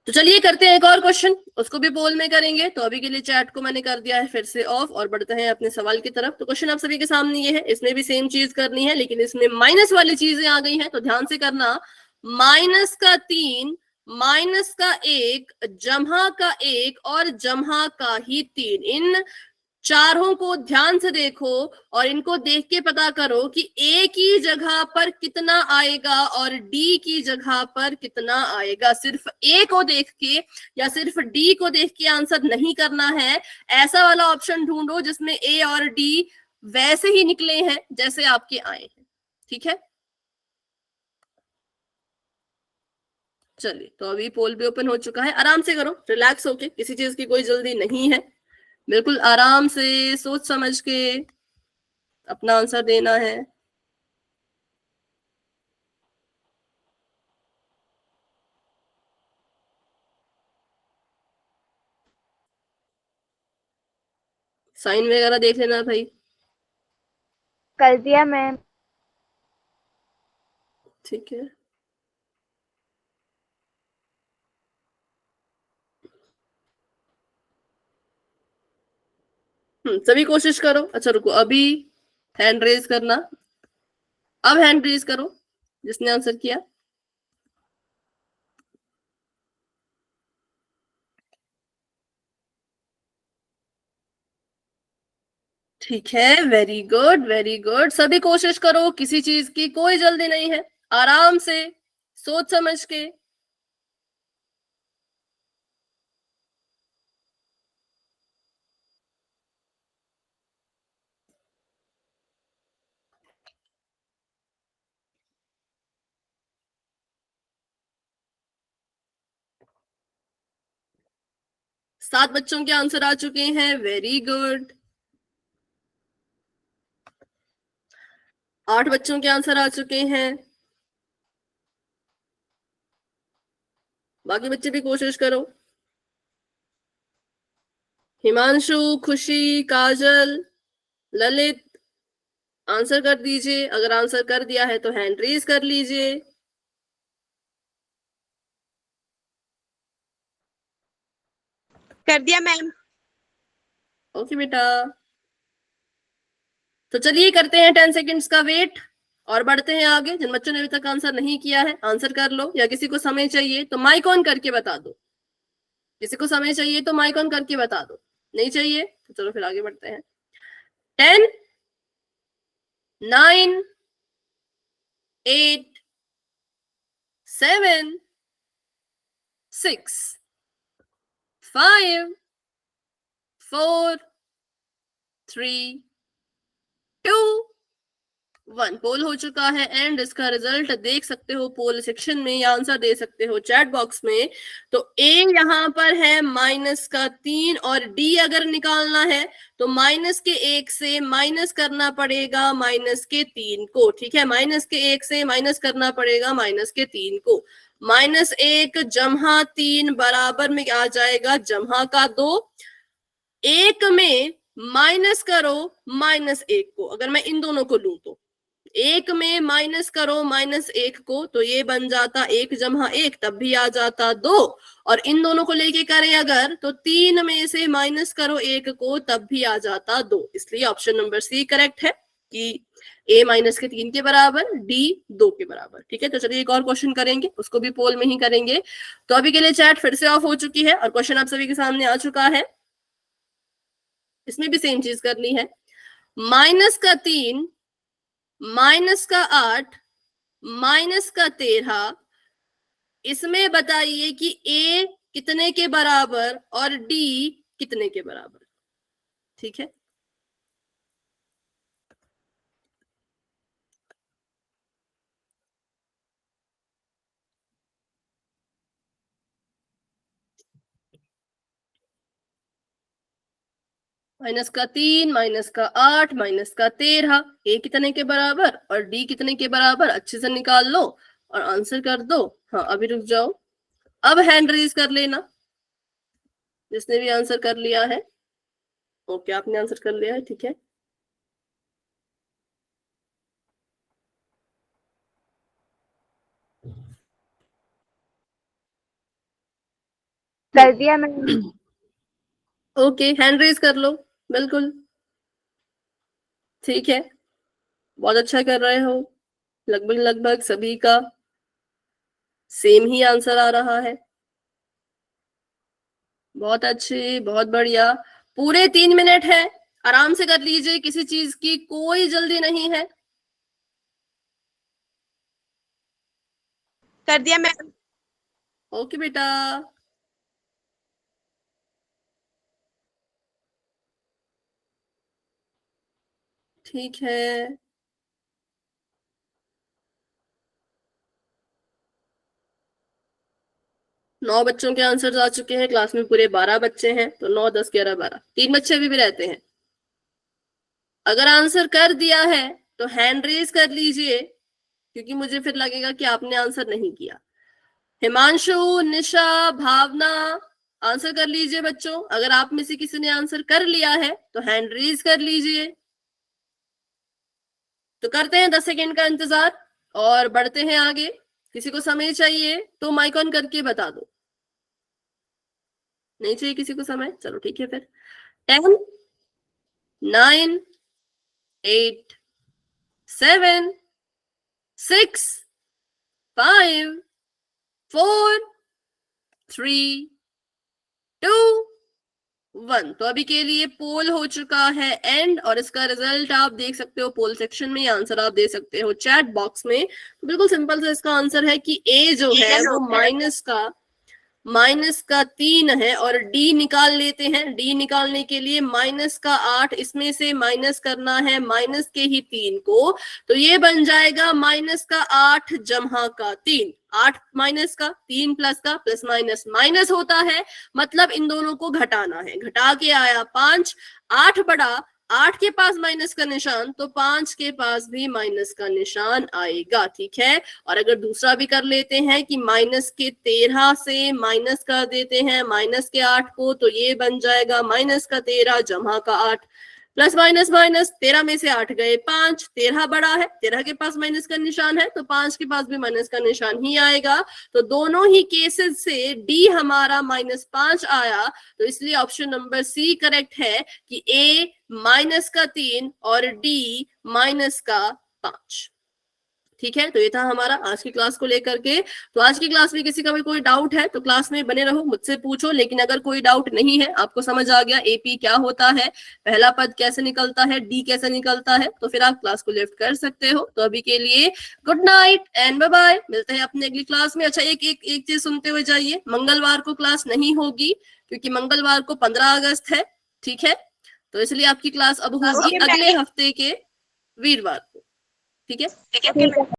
Speaker 1: तो चलिए करते हैं एक और क्वेश्चन, उसको भी पोल में करेंगे। तो अभी के लिए चैट को मैंने कर दिया है फिर से ऑफ, और बढ़ते हैं अपने सवाल की तरफ। तो क्वेश्चन आप सभी के सामने ये है, इसमें भी सेम चीज करनी है, लेकिन इसमें माइनस वाली चीजें आ गई हैं, तो ध्यान से करना। -3, -1, जमा का 1 और जमा का ही 3, इन चारों को ध्यान से देखो और इनको देख के पता करो कि ए की जगह पर कितना आएगा और डी की जगह पर कितना आएगा। सिर्फ ए को देख के या सिर्फ डी को देख के आंसर नहीं करना है, ऐसा वाला ऑप्शन ढूंढो जिसमें ए और डी वैसे ही निकले हैं जैसे आपके आए हैं, ठीक है? चलिए, तो अभी पोल भी ओपन हो चुका है, आराम से करो, रिलैक्स होके, किसी चीज की कोई जल्दी नहीं है, बिल्कुल आराम से सोच समझ के अपना आंसर देना है। साइन वगैरह देख लेना भाई।
Speaker 2: कर दिया मैम।
Speaker 1: ठीक है, सभी कोशिश करो। अच्छा रुको, अभी हैंड रेज करना, अब हैंड रेज करो जिसने आंसर किया। ठीक है, वेरी गुड, वेरी गुड। सभी कोशिश करो, किसी चीज की कोई जल्दी नहीं है, आराम से सोच समझ के। सात बच्चों के आंसर आ चुके हैं, वेरी गुड। 8 बच्चों के आंसर आ चुके हैं, बाकी बच्चे भी कोशिश करो। हिमांशु, खुशी, काजल, ललित, आंसर कर दीजिए। अगर आंसर कर दिया है तो हैंड रेज कर लीजिए।
Speaker 3: कर दिया मैम।
Speaker 1: ओके बेटा, तो चलिए करते हैं 10 सेकेंड्स का वेट और बढ़ते हैं आगे। जिन बच्चों ने अभी तक आंसर नहीं किया है, आंसर कर लो, या किसी को समय चाहिए तो माइक ऑन करके बता दो। किसी को समय चाहिए तो माइक ऑन करके बता दो, नहीं चाहिए तो चलो फिर आगे बढ़ते हैं। 10, 9, 8, 7, 6, 5, 4, 3, 2, 1 पोल हो चुका है एंड इसका रिजल्ट देख सकते हो पोल सेक्शन में या आंसर दे सकते हो चैट बॉक्स में। तो ए यहाँ पर है -3 और डी अगर निकालना है तो -1 से माइनस करना पड़ेगा -3 को। ठीक है, -1 से माइनस करना पड़ेगा -3 को। -1 जमा 3 बराबर में आ जाएगा जमा का 2। 1 में माइनस करो -1 को, अगर मैं इन दोनों को लूं तो 1 में माइनस करो -1 को तो ये बन जाता 1 जमा 1, तब भी आ जाता 2। और इन दोनों को लेके करें अगर तो 3 में से माइनस करो 1 को तब भी आ जाता 2। इसलिए ऑप्शन नंबर सी करेक्ट है कि a -3 के बराबर, d 2 के बराबर। ठीक है, तो चलिए एक और क्वेश्चन करेंगे, उसको भी पोल में ही करेंगे। तो अभी के लिए चैट फिर से ऑफ हो चुकी है और क्वेश्चन आप सभी के सामने आ चुका है। इसमें भी सेम चीज करनी है। -3 -8 -13, इसमें बताइए कि a कितने के बराबर और d कितने के बराबर। ठीक है, -3 -8 -13, a कितने के बराबर और d कितने के बराबर, अच्छे से निकाल लो और आंसर कर दो। हाँ अभी रुक जाओ, अब हैंड रेज कर लेना जिसने भी आंसर कर लिया है। ओके, आपने आंसर कर लिया है, ठीक है।
Speaker 2: कर दिया मैंने।
Speaker 1: ओके, हैंड रेज कर लो, बिल्कुल ठीक है, बहुत अच्छा कर रहे हो। लगभग लगभग सभी का सेम ही आंसर आ रहा है। बहुत अच्छे, बहुत बढ़िया। पूरे 3 मिनट है, आराम से कर लीजिए, किसी चीज की कोई जल्दी नहीं है।
Speaker 3: कर दिया मैम।
Speaker 1: ओके बेटा, ठीक है। नौ बच्चों के आंसर आ चुके हैं, क्लास में पूरे 12 बच्चे हैं, तो 9 10 11 12, 3 बच्चे अभी भी रहते हैं। अगर आंसर कर दिया है तो हैंड रेज कर लीजिए, क्योंकि मुझे फिर लगेगा कि आपने आंसर नहीं किया। हिमांशु, निशा, भावना, आंसर कर लीजिए बच्चों। अगर आप में से किसी ने आंसर कर लिया है तो हैंड रेज कर लीजिए। तो करते हैं 10 सेकेंड का इंतजार और बढ़ते हैं आगे। किसी को समय चाहिए तो माइक ऑन करके बता दो। नहीं चाहिए किसी को समय, चलो ठीक है फिर। 10 9 8 7 6 5 4 3 2 1। तो अभी के लिए पोल हो चुका है एंड, और इसका रिजल्ट आप देख सकते हो पोल सेक्शन में, आंसर आप दे सकते हो चैट बॉक्स में। तो बिल्कुल सिंपल सा इसका आंसर है कि ए जो है वो -3 है और डी निकाल लेते हैं। डी निकालने के लिए -8 इसमें से माइनस करना है माइनस के ही 3 को, तो ये बन जाएगा -8 जमा का 3। 8 माइनस का, 3 प्लस का, प्लस माइनस माइनस होता है, मतलब इन दोनों को घटाना है। घटा के आया 5, 8 बड़ा, 8 के पास माइनस का निशान तो 5 के पास भी माइनस का निशान आएगा। ठीक है, और अगर दूसरा भी कर लेते हैं कि -13 से माइनस कर देते हैं -8 को, तो ये बन जाएगा -13 जमा का 8, प्लस माइनस माइनस, 13 में से 8 गए 5, 13 बड़ा है, 13 के पास माइनस का निशान है तो 5 के पास भी माइनस का निशान ही आएगा। तो दोनों ही केसेस से डी हमारा -5 आया, तो इसलिए ऑप्शन नंबर सी करेक्ट है कि ए -3 और डी -5। ठीक है, तो ये था हमारा आज की क्लास को लेकर के। तो आज की क्लास में किसी का भी कोई डाउट है तो क्लास में बने रहो, मुझसे पूछो। लेकिन अगर कोई डाउट नहीं है, आपको समझ आ गया एपी क्या होता है, पहला पद कैसे निकलता है, डी कैसे निकलता है, तो फिर आप क्लास को लिफ्ट कर सकते हो। तो अभी के लिए good night and bye bye, मिलते हैं अपने अगली क्लास में। अच्छा, एक चीज सुनते हुए जाइए, मंगलवार को क्लास नहीं होगी क्योंकि मंगलवार को 15 अगस्त है। ठीक है, तो इसलिए आपकी क्लास अब होगी अगले हफ्ते के वीरवार को। ठीक है।
Speaker 3: ठीक है